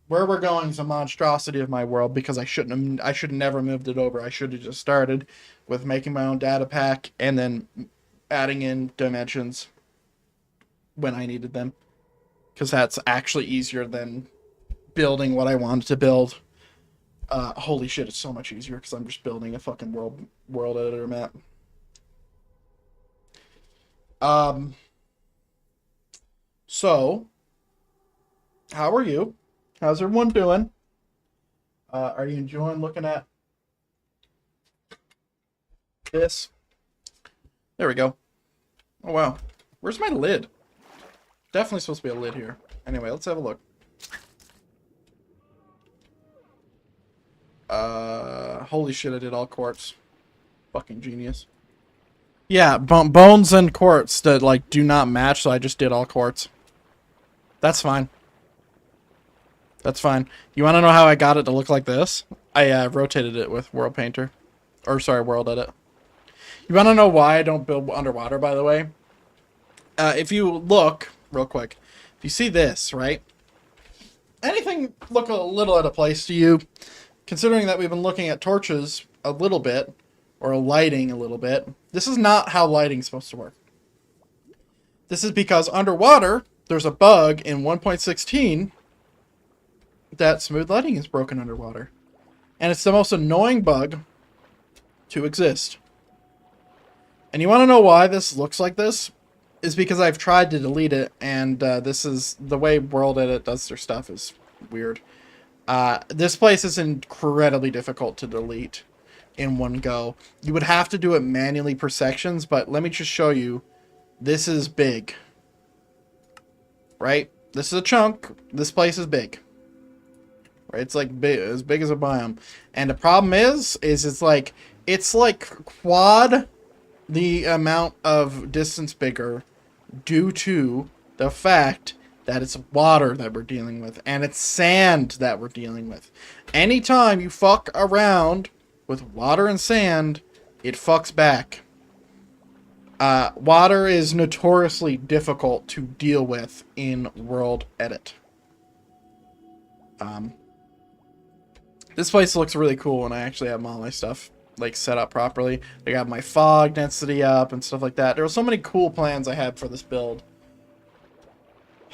where we're going is a monstrosity of my world because I should have never moved it over. I should have just started with making my own data pack and then adding in dimensions when I needed them, because that's actually easier than building what I wanted to build. Holy shit, it's so much easier because I'm just building a fucking world editor map. So, how are you? How's everyone doing? Are you enjoying looking at this? There we go. Oh, wow. Where's my lid? Definitely supposed to be a lid here. Anyway, let's have a look. Holy shit, I did all quartz. Fucking genius. Yeah, bones and quartz that, like, do not match, so I just did all quartz. That's fine. That's fine. You want to know how I got it to look like this? I rotated it with World Painter. Or, sorry, World Edit. You want to know why I don't build underwater, by the way? If you look, real quick, if you see this, right? Anything look a little out of place to you? Considering that we've been looking at torches a little bit, or lighting a little bit, this is not how lighting's supposed to work. This is because underwater, there's a bug in 1.16 that smooth lighting is broken underwater. And it's the most annoying bug to exist. And you want to know why this looks like this? Is because I've tried to delete it, and this is the way World Edit does their stuff is weird. This place is incredibly difficult to delete in one go. You would have to do it manually per sections, but let me just show you. This is big. Right? This is a chunk. This place is big. Right? It's like big, as big as a biome. And the problem is it's like quad the amount of distance bigger due to the fact that it's water that we're dealing with and it's sand that we're dealing with. Anytime you fuck around with water and sand, it fucks back. Water is notoriously difficult to deal with in World Edit. This place looks really cool when I actually have all my stuff like set up properly. I got my fog density up and stuff like that. There were so many cool plans I had for this build.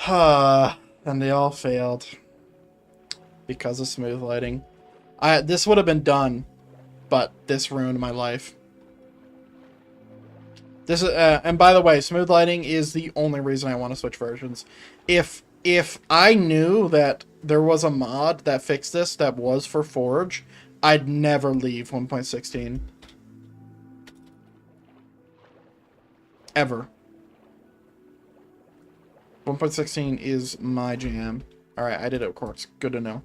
And they all failed because of smooth lighting. This would have been done, but this ruined my life. This is, and by the way, smooth lighting is the only reason I want to switch versions. If I knew that there was a mod that fixed this that was for Forge, I'd never leave 1.16. Ever. 1.16 is my jam. Alright, I did it, of course. Good to know.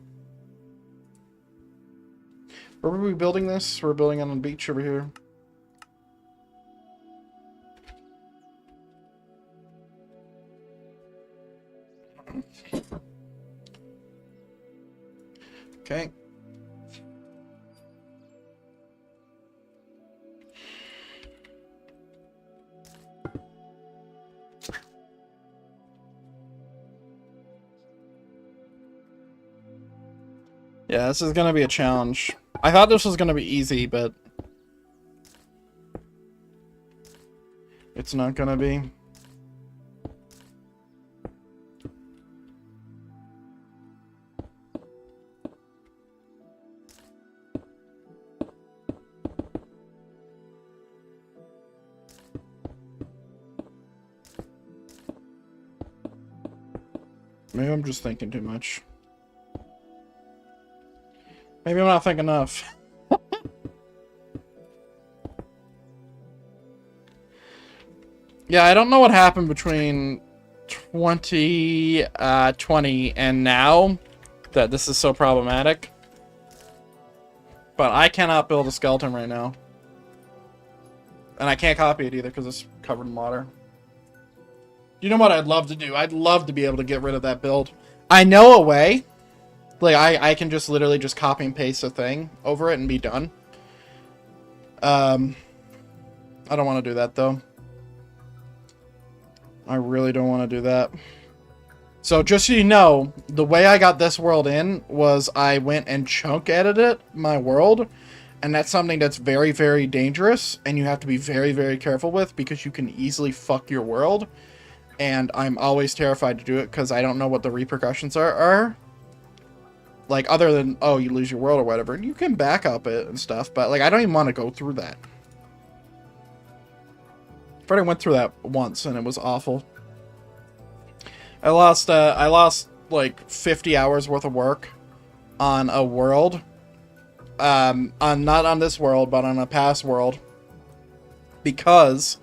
Where were we building this? We're building on the beach over here. Okay. Yeah, this is gonna be a challenge. I thought this was gonna be easy, but it's not gonna be. Maybe I'm just thinking too much. Maybe I'm not thinking enough. Yeah, I don't know what happened between 2020 and now that this is so problematic. But I cannot build a skeleton right now. And I can't copy it either because it's covered in water. You know what I'd love to do? I'd love to be able to get rid of that build. I know a way. Like, I can just literally just copy and paste a thing over it and be done. I don't want to do that, though. I really don't want to do that. So, just so you know, the way I got this world in was I went and chunk edited my world. And that's something that's very, very dangerous. And you have to be very, very careful with because you can easily fuck your world. And I'm always terrified to do it because I don't know what the repercussions are. Like, other than, oh, you lose your world or whatever. You can back up it and stuff, but, like, I don't even want to go through that. I already went through that once, and it was awful. I lost like 50 hours worth of work on a world. Not on this world, but on a past world. Because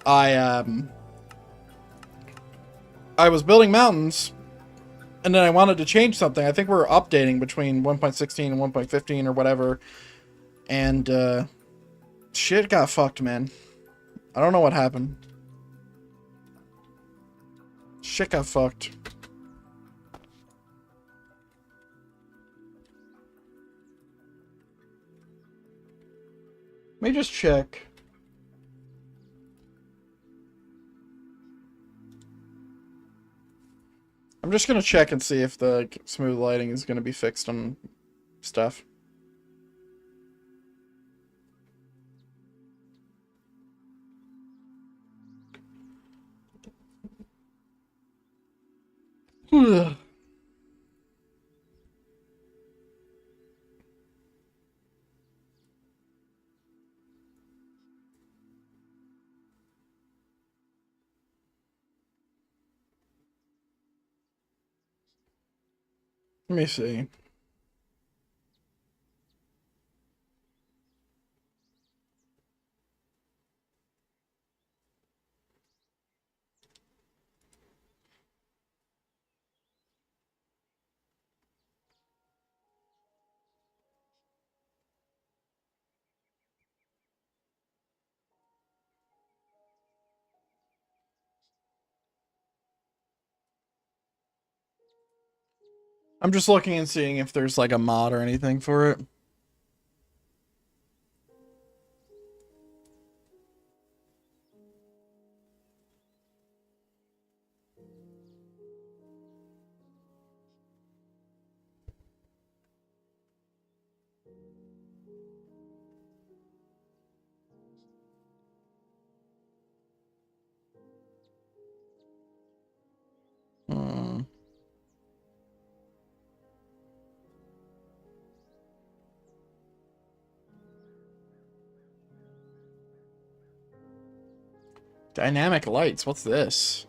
I was building mountains, and then I wanted to change something. I think we were updating between 1.16 and 1.15 or whatever. And shit got fucked, man. I don't know what happened. Shit got fucked. Let me just check. I'm just gonna check and see if the smooth lighting is gonna be fixed on stuff. Let me see. I'm just looking and seeing if there's like a mod or anything for it. Hmm. Dynamic lights, what's this?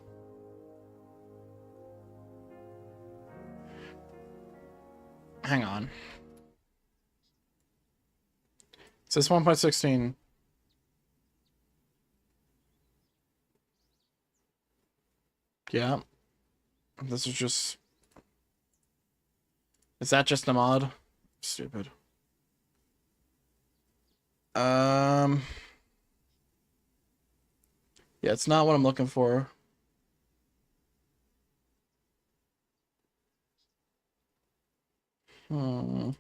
Hang on. It says 1.16. Yeah. This is just... Is that just a mod? Stupid. Yeah, it's not what I'm looking for. Hmm.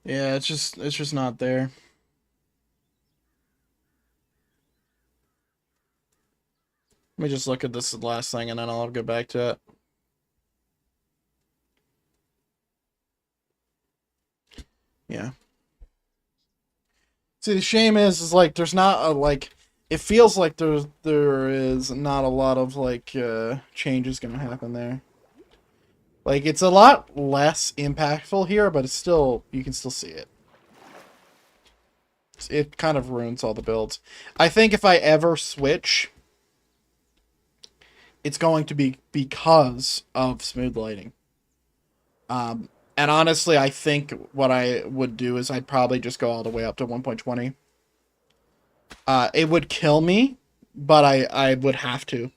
Yeah, it's just not there. Let me just look at this last thing and then I'll go back to it. Yeah. See, the shame is like there's not a like it feels like there is not a lot of like changes gonna happen there. Like it's a lot less impactful here, but it's still you can still see it. It kind of ruins all the builds. I think if I ever switch, it's going to be because of smooth lighting. And honestly, I think what I would do is I'd probably just go all the way up to 1.20. It would kill me, but I would have to.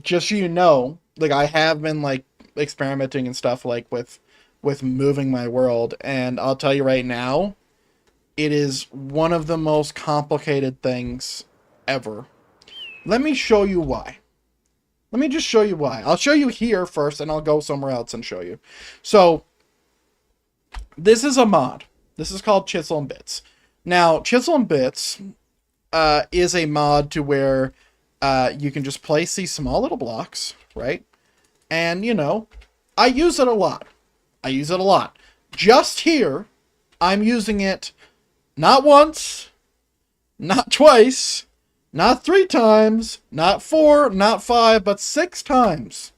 Just so you know, like I have been like experimenting and stuff like with moving my world, and I'll tell you right now, it is one of the most complicated things ever. Let me show you why. Let me just show you why. I'll show you here first, and I'll go somewhere else and show you. So, this is a mod. This is called Chisel and Bits. Now, Chisel and Bits is a mod to where you can just place these small little blocks, right? And, you know, I use it a lot. I use it a lot. Just here, I'm using it not once, not twice, not 3 times, not 4, not 5, but 6 times.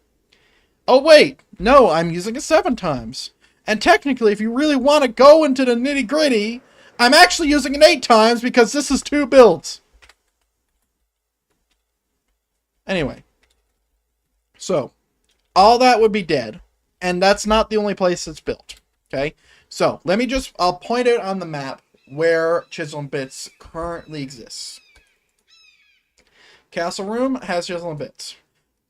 Oh, wait. No, I'm using it 7 times. And technically, if you really want to go into the nitty-gritty, I'm actually using it 8 times because this is 2 builds. Anyway. So, all that would be dead. And that's not the only place it's built. Okay? So, I'll point out on the map where Chisel and Bits currently exists. Castle Room has Chisel and Bits.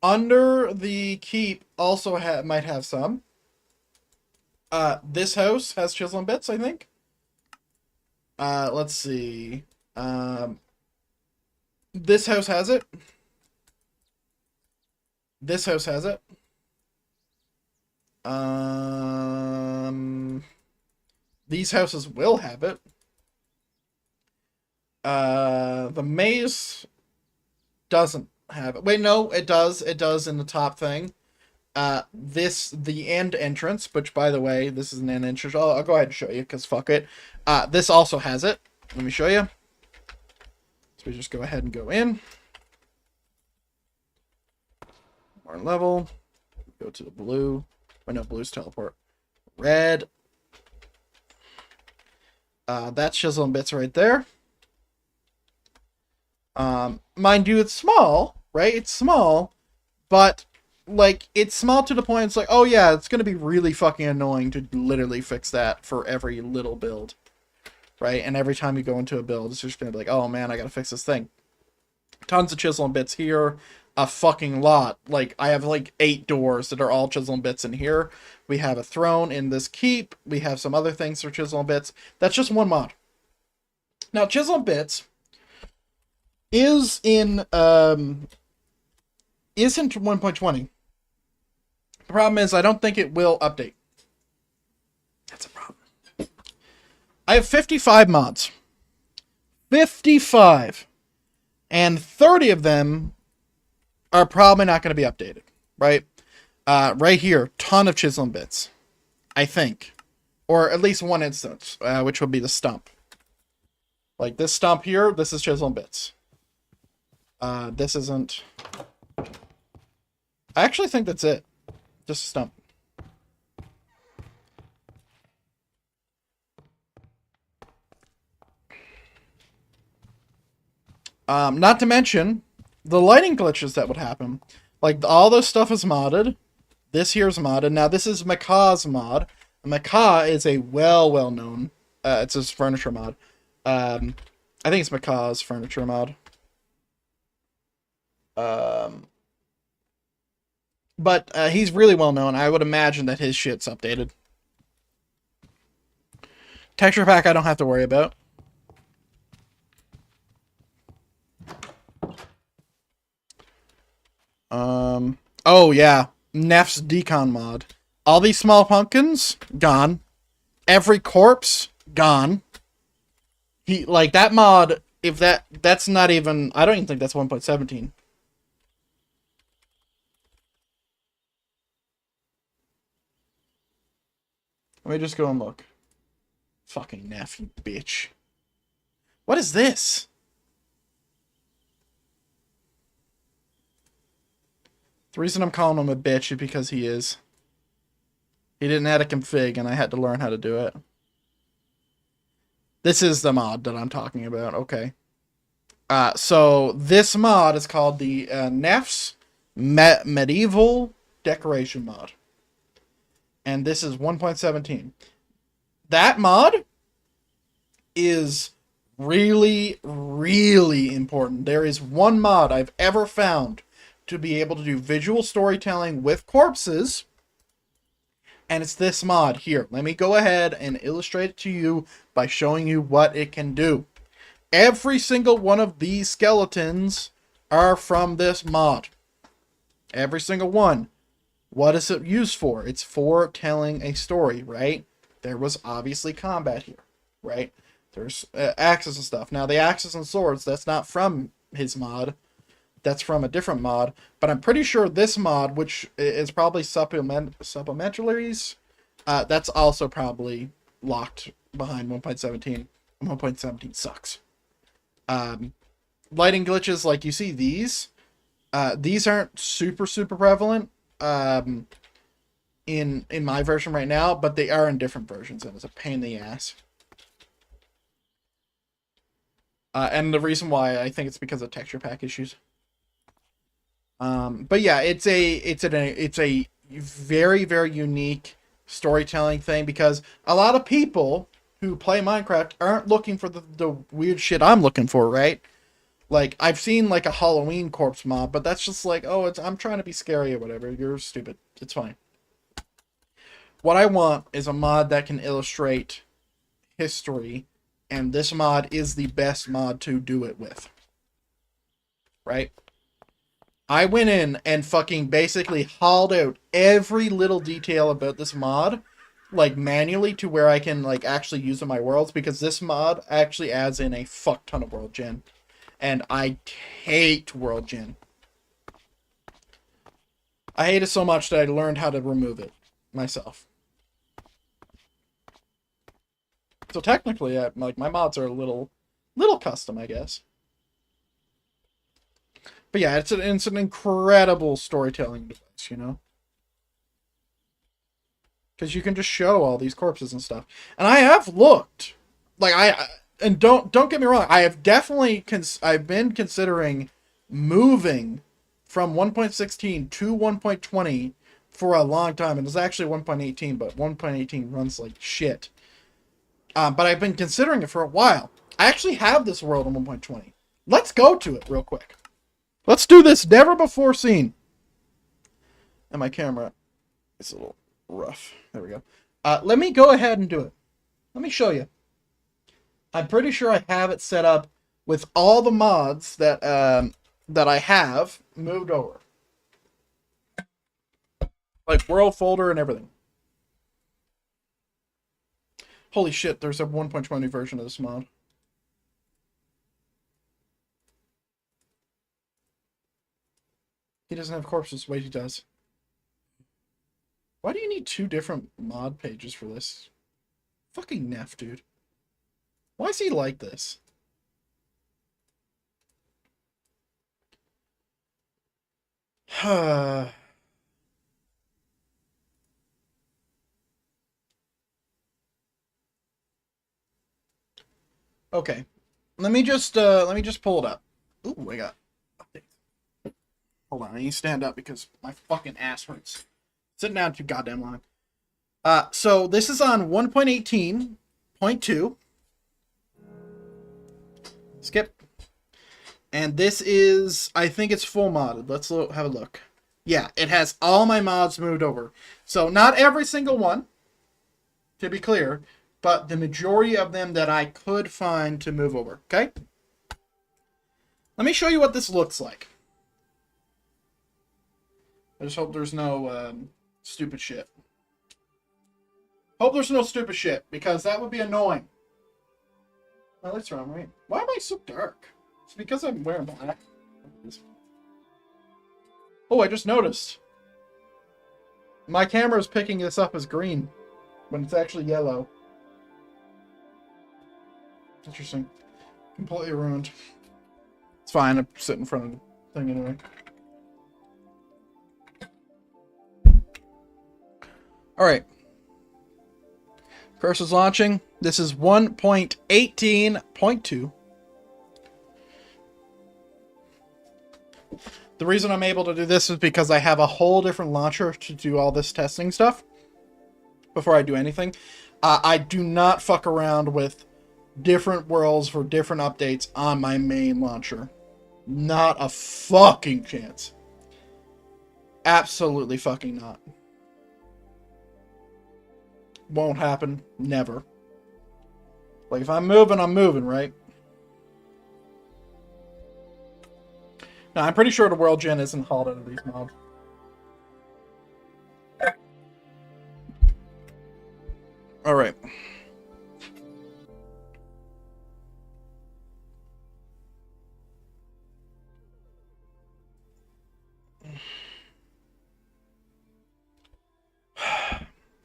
Under the keep also might have some. This house has Chisel and Bits, I think. Let's see. This house has it. This house has it. These houses will have it. The maze doesn't have it. Wait, no, it does. It does in the top thing. The end entrance, which, by the way, this is an end entrance. I'll go ahead and show you, because fuck it. This also has it. Let me show you. So we just go ahead and go in. More level. Go to the blue. Oh, no, blue's teleport. Red. That's Chisel and Bits right there. Mind you, it's small, right? It's small, but, like, it's small to the point it's like, oh yeah, it's gonna be really fucking annoying to literally fix that for every little build, right? And every time you go into a build, it's just gonna be like, oh man, I gotta fix this thing. Tons of Chisel and Bits here. A fucking lot. Like, I have like 8 doors that are all Chisel and Bits in here. We have a throne in this keep. We have some other things for Chisel and Bits. That's just one mod. Now, Chisel and Bits is in 1.20. The problem is I don't think it will update. That's a problem. I have 55 mods. 55. And 30 of them are probably not going to be updated, right? Right here, ton of Chisel and Bits, I think. Or at least one instance, which would be the stump. Like this stump here, this is Chisel and Bits. This isn't... I actually think that's it. Just a stump. Not to mention the lighting glitches that would happen. Like, all this stuff is modded. This here's modded. Now, this is Macaw's mod. Macaw is a well-known... it's his furniture mod. I think it's Macaw's furniture mod. But he's really well-known. I would imagine that his shit's updated. Texture pack I don't have to worry about. Oh yeah, Neff's decon mod. All these small pumpkins, gone. Every corpse, gone. Like, that mod, if that's not even, I don't even think that's 1.17. Let me just go and look. Fucking Neff, you bitch. What is this? The reason I'm calling him a bitch is because he is. He didn't add a config, and I had to learn how to do it. This is the mod that I'm talking about. Okay. So this mod is called the Neff's Medieval Decoration mod. And this is 1.17. That mod is really, really important. There is one mod I've ever found to be able to do visual storytelling with corpses, and it's this mod here. Let me go ahead and illustrate it to you by showing you what it can do. Every single one of these skeletons are from this mod. Every single one. What is it used for? It's for telling a story, right? There was obviously combat here, right? There's axes and stuff. Now, the axes and swords, that's not from his mod. That's from a different mod. But I'm pretty sure this mod, which is probably supplementaries, that's also probably locked behind 1.17. 1.17 sucks. Lighting glitches, like you see these aren't super prevalent in my version right now, but they are in different versions, and it's a pain in the ass. And the reason why, I think it's because of texture pack issues. But yeah, it's a very, very unique storytelling thing, because a lot of people who play Minecraft aren't looking for the weird shit I'm looking for, right? Like, I've seen like a Halloween corpse mob, but that's just like, oh, I'm trying to be scary or whatever. You're stupid. It's fine. What I want is a mod that can illustrate history, and this mod is the best mod to do it with. Right? I went in and fucking basically hauled out every little detail about this mod, like manually, to where I can like actually use in my worlds, because this mod actually adds in a fuck ton of world gen. And I hate world gen. I hate it so much that I learned how to remove it myself. So technically, like, my mods are a little custom, I guess. But yeah, it's an incredible storytelling device, you know? Because you can just show all these corpses and stuff. And I have looked. Like, and don't get me wrong, I have definitely, I've been considering moving from 1.16 to 1.20 for a long time. And it's actually 1.18, but 1.18 runs like shit. But I've been considering it for a while. I actually have this world in 1.20. Let's go to it real quick. Let's do this. Never before seen. And my camera is a little rough. There we go. Let me go ahead and do it. Let me show you. I'm pretty sure I have it set up with all the mods that that I have moved over. Like world folder and everything. Holy shit, there's a 1.20 version of this mod. He doesn't have corpses. Wait, he does. Why do you need two different mod pages for this? Fucking Neff, dude. Why is he like this? Okay. Let me just pull it up. Ooh, I got updates. Hold on, I need to stand up because my fucking ass hurts. Sitting down too goddamn long. So this is on 1.18.2. Skip. And this is, I think it's full modded. Let's have a look. Yeah, it has all my mods moved over. So not every single one, to be clear, but the majority of them that I could find to move over. Okay? Let me show you what this looks like. I just hope there's no stupid shit. Hope there's no stupid shit, because that would be annoying. My lights are on, right? Why am I so dark? It's because I'm wearing black. Oh, I just noticed. My camera is picking this up as green when it's actually yellow. Interesting. Completely ruined. It's fine, I sit in front of the thing anyway. Alright. Cursor's launching. This is 1.18.2. The reason I'm able to do this is because I have a whole different launcher to do all this testing stuff before I do anything. I do not fuck around with different worlds for different updates on my main launcher. Not a fucking chance. Absolutely fucking not. Won't happen. Never. Like, if I'm moving, right? Now, I'm pretty sure the world gen isn't hauled out of these mobs. Alright.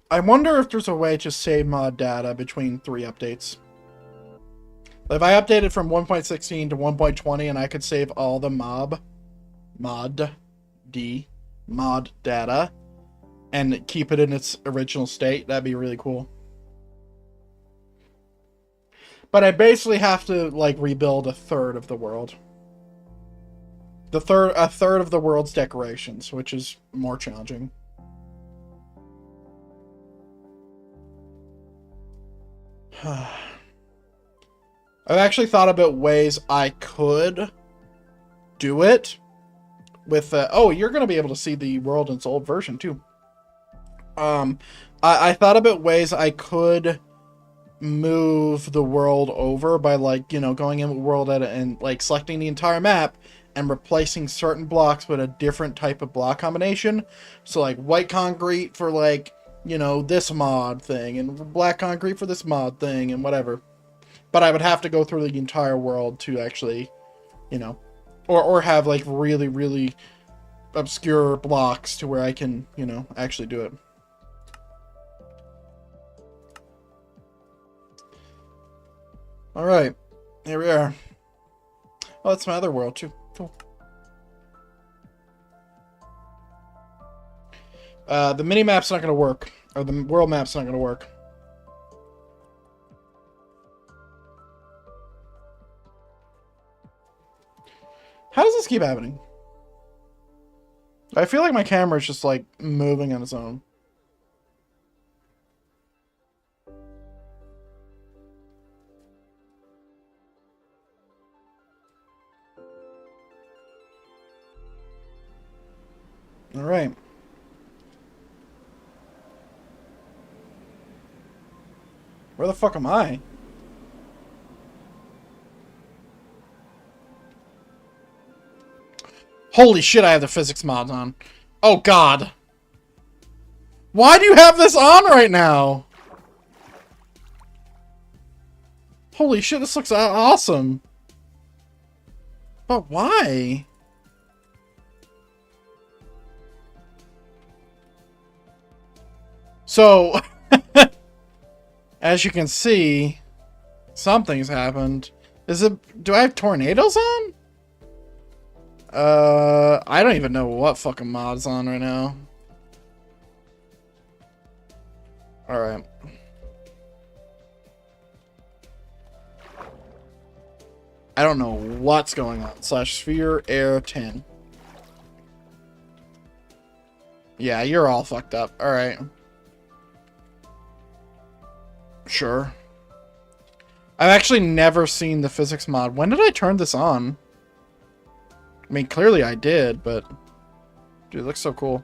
I wonder if there's a way to save mod data between 3 updates. If I updated from 1.16 to 1.20 and I could save all the mod data and keep it in its original state, that'd be really cool. But I basically have to, like, rebuild a third of the world. A third of the world's decorations, which is more challenging. I've actually thought about ways I could do it with, oh, you're going to be able to see the world in its old version, too. I thought about ways I could move the world over by, like, you know, going in the world edit and, like, selecting the entire map and replacing certain blocks with a different type of block combination. So, like, white concrete for, like, you know, this mod thing, and black concrete for this mod thing, and whatever. But I would have to go through the entire world to actually, you know, or have, like, really, really obscure blocks to where I can, you know, actually do it. Alright, here we are. Oh, that's my other world, too. Cool. The mini-map's not going to work. Or the world map's not going to work. How does this keep happening? I feel like my camera is just, like, moving on its own. Alright. Where the fuck am I? Holy shit, I have the physics mods on. Oh god. Why do you have this on right now? Holy shit, this looks awesome. But why? So, as you can see, something's happened. Do I have tornadoes on? I don't even know what fucking mod's on right now. Alright. I don't know what's going on. Slash sphere air 10. Yeah, you're all fucked up. Alright. Sure. I've actually never seen the physics mod. When did I turn this on? I mean, clearly I did, but... Dude, it looks so cool.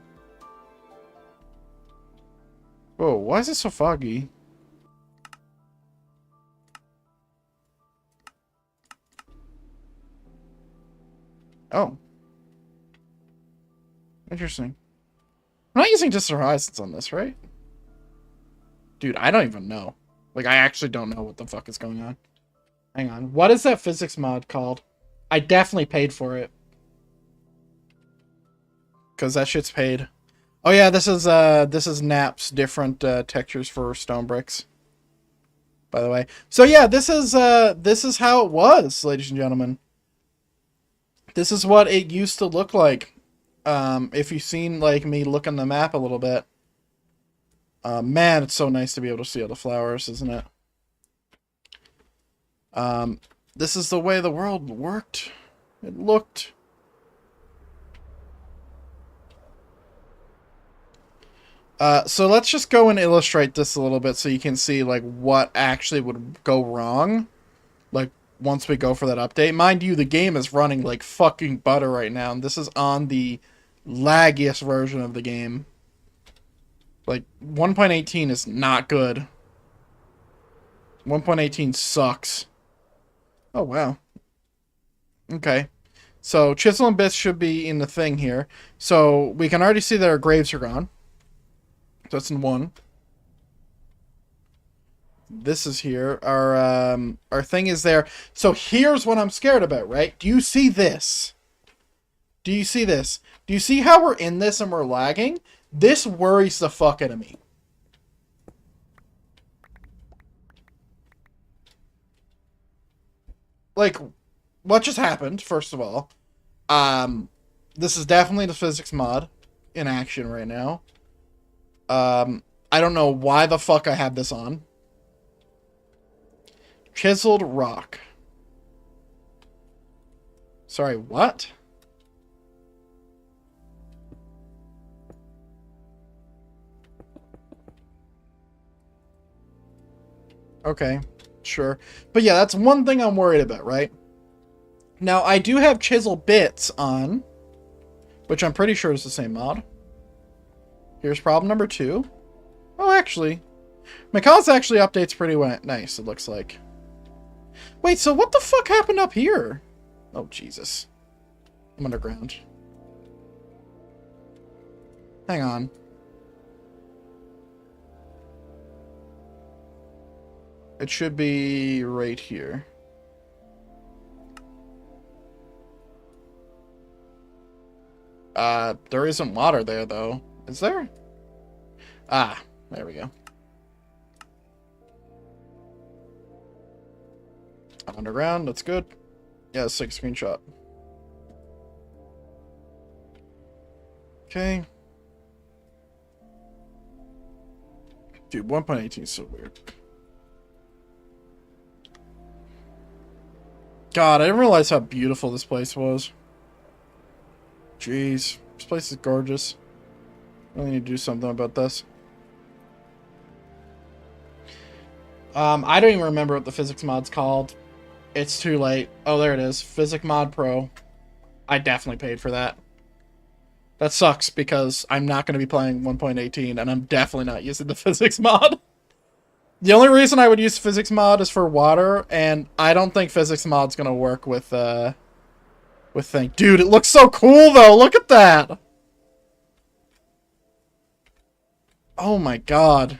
Whoa, why is it so foggy? Oh. Interesting. I'm not using Distant Horizons on this, right? Dude, I don't even know. Like, I actually don't know what the fuck is going on. Hang on. What is that physics mod called? I definitely paid for it. Because that shit's paid. Oh yeah, this is Nap's different textures for stone bricks. By the way. So yeah, this is how it was, ladies and gentlemen. This is what it used to look like. If you've seen, like, me look on the map a little bit. Man, it's so nice to be able to see all the flowers, isn't it? This is the way the world worked. It looked. So let's just go and illustrate this a little bit so you can see, like, what actually would go wrong. Like, once we go for that update. Mind you, the game is running like fucking butter right now, and this is on the laggiest version of the game. Like, 1.18 is not good. 1.18 sucks. Oh, wow. Okay. So, Chisel and Bits should be in the thing here. So, we can already see that our graves are gone. So, that's in 1. This is here. Our thing is there. So, here's what I'm scared about, right? Do you see this? Do you see this? Do you see how we're in this and we're lagging? This worries the fuck out of me. Like, what just happened, first of all? This is definitely the physics mod in action right now. I don't know why the fuck I have this on. Chiseled rock. Sorry, what? Okay, sure. But yeah, that's one thing I'm worried about, right? Now, I do have chisel bits on, which I'm pretty sure is the same mod. Here's problem number 2. Oh, actually, Mikhail's actually updates pretty nice, it looks like. Wait, so what the fuck happened up here? Oh, Jesus. I'm underground. Hang on. It should be right here. There isn't water there, though. Is there? Ah, there we go. I'm underground, that's good. Yeah, let's take a screenshot. Okay. Dude, 1.18 is so weird. God, I didn't realize how beautiful this place was. Jeez. This place is gorgeous. I really need to do something about this. I don't even remember what the physics mod's called. It's too late. Oh, there it is. Physics Mod Pro. I definitely paid for that. That sucks because I'm not going to be playing 1.18 and I'm definitely not using the physics mod. The only reason I would use physics mod is for water, and I don't think physics mod's gonna work with thing. Dude, it looks so cool though. Look at that. Oh my god.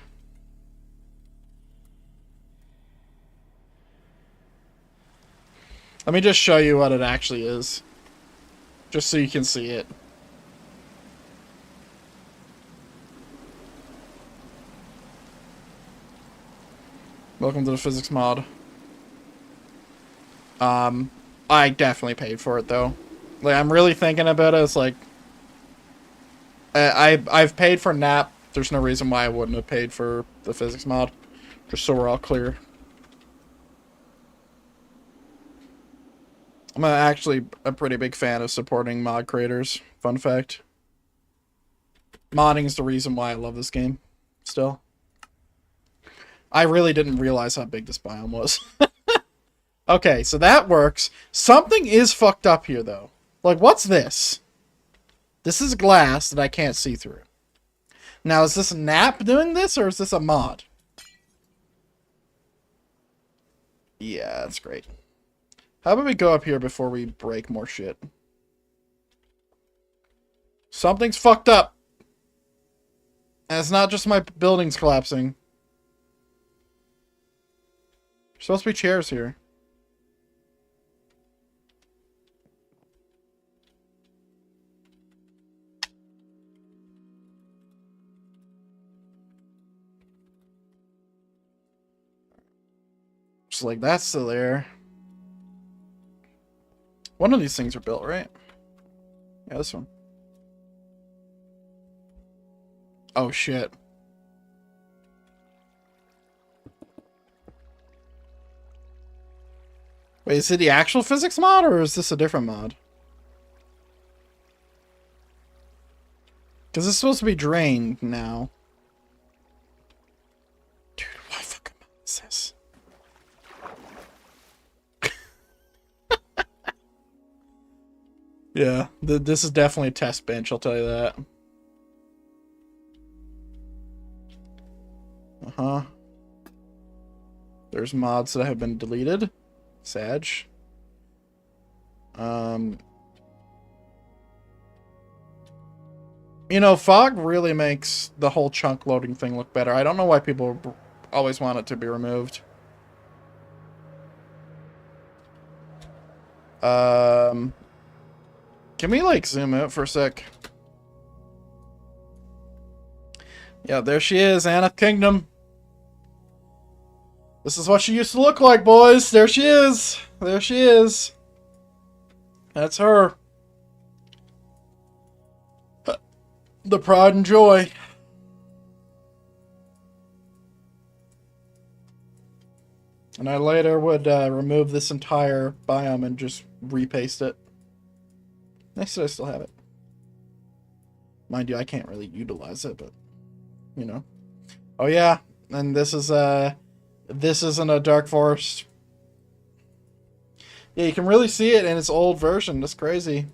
Let me just show you what it actually is, just so you can see it. Welcome to the physics mod. I definitely paid for it though. Like, I'm really thinking about it. It's like, I've paid for NAP. There's no reason why I wouldn't have paid for the physics mod. Just so we're all clear. I'm actually a pretty big fan of supporting mod creators. Fun fact. Modding is the reason why I love this game. Still. I really didn't realize how big this biome was. Okay, so that works. Something is fucked up here, though. Like, what's this? This is glass that I can't see through. Now, is this NAP doing this, or is this a mod? Yeah, that's great. How about we go up here before we break more shit? Something's fucked up. And it's not just my buildings collapsing. There's supposed to be chairs here. Just like that's still there. One of these things are built, right? Yeah, this one. Oh shit. Wait, is it the actual physics mod, or is this a different mod? Because it's supposed to be drained now. Dude, what fucking mod is this? Yeah, this is definitely a test bench, I'll tell you that. Uh-huh. There's mods that have been deleted. Sag. You know, fog really makes the whole chunk loading thing look better. I don't know why people always want it to be removed. Can we, like, zoom out for a sec? Yeah, there she is, Aneth Kingdom. This is what she used to look like, boys. There she is. There she is. That's her. The pride and joy. And I later would remove this entire biome and just repaste it. Nice that I still have it. Mind you, I can't really utilize it, but you know. Oh yeah, and this isn't a Dark Forest. Yeah, you can really see it in its old version. That's crazy. And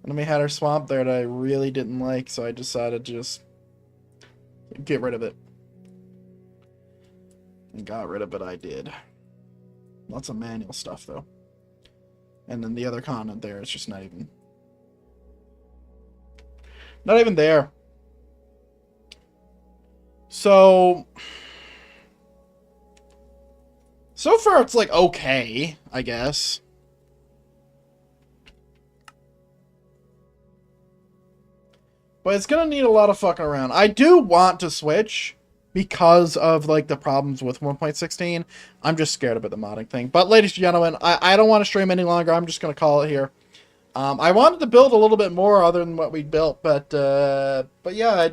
then we had our swamp there that I really didn't like, so I decided to just get rid of it. And got rid of it, I did. Lots of manual stuff, though. And then the other continent there, it's just not even there. So far it's like okay, I guess. But it's gonna need a lot of fucking around. I do want to switch because of like the problems with 1.16. I'm just scared about the modding thing. But ladies and gentlemen, I don't want to stream any longer. I'm just gonna call it here. I wanted to build a little bit more other than what we built, but yeah,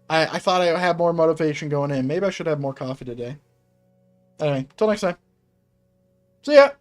I thought I had more motivation going in. Maybe I should have more coffee today. Anyway, till next time. See ya!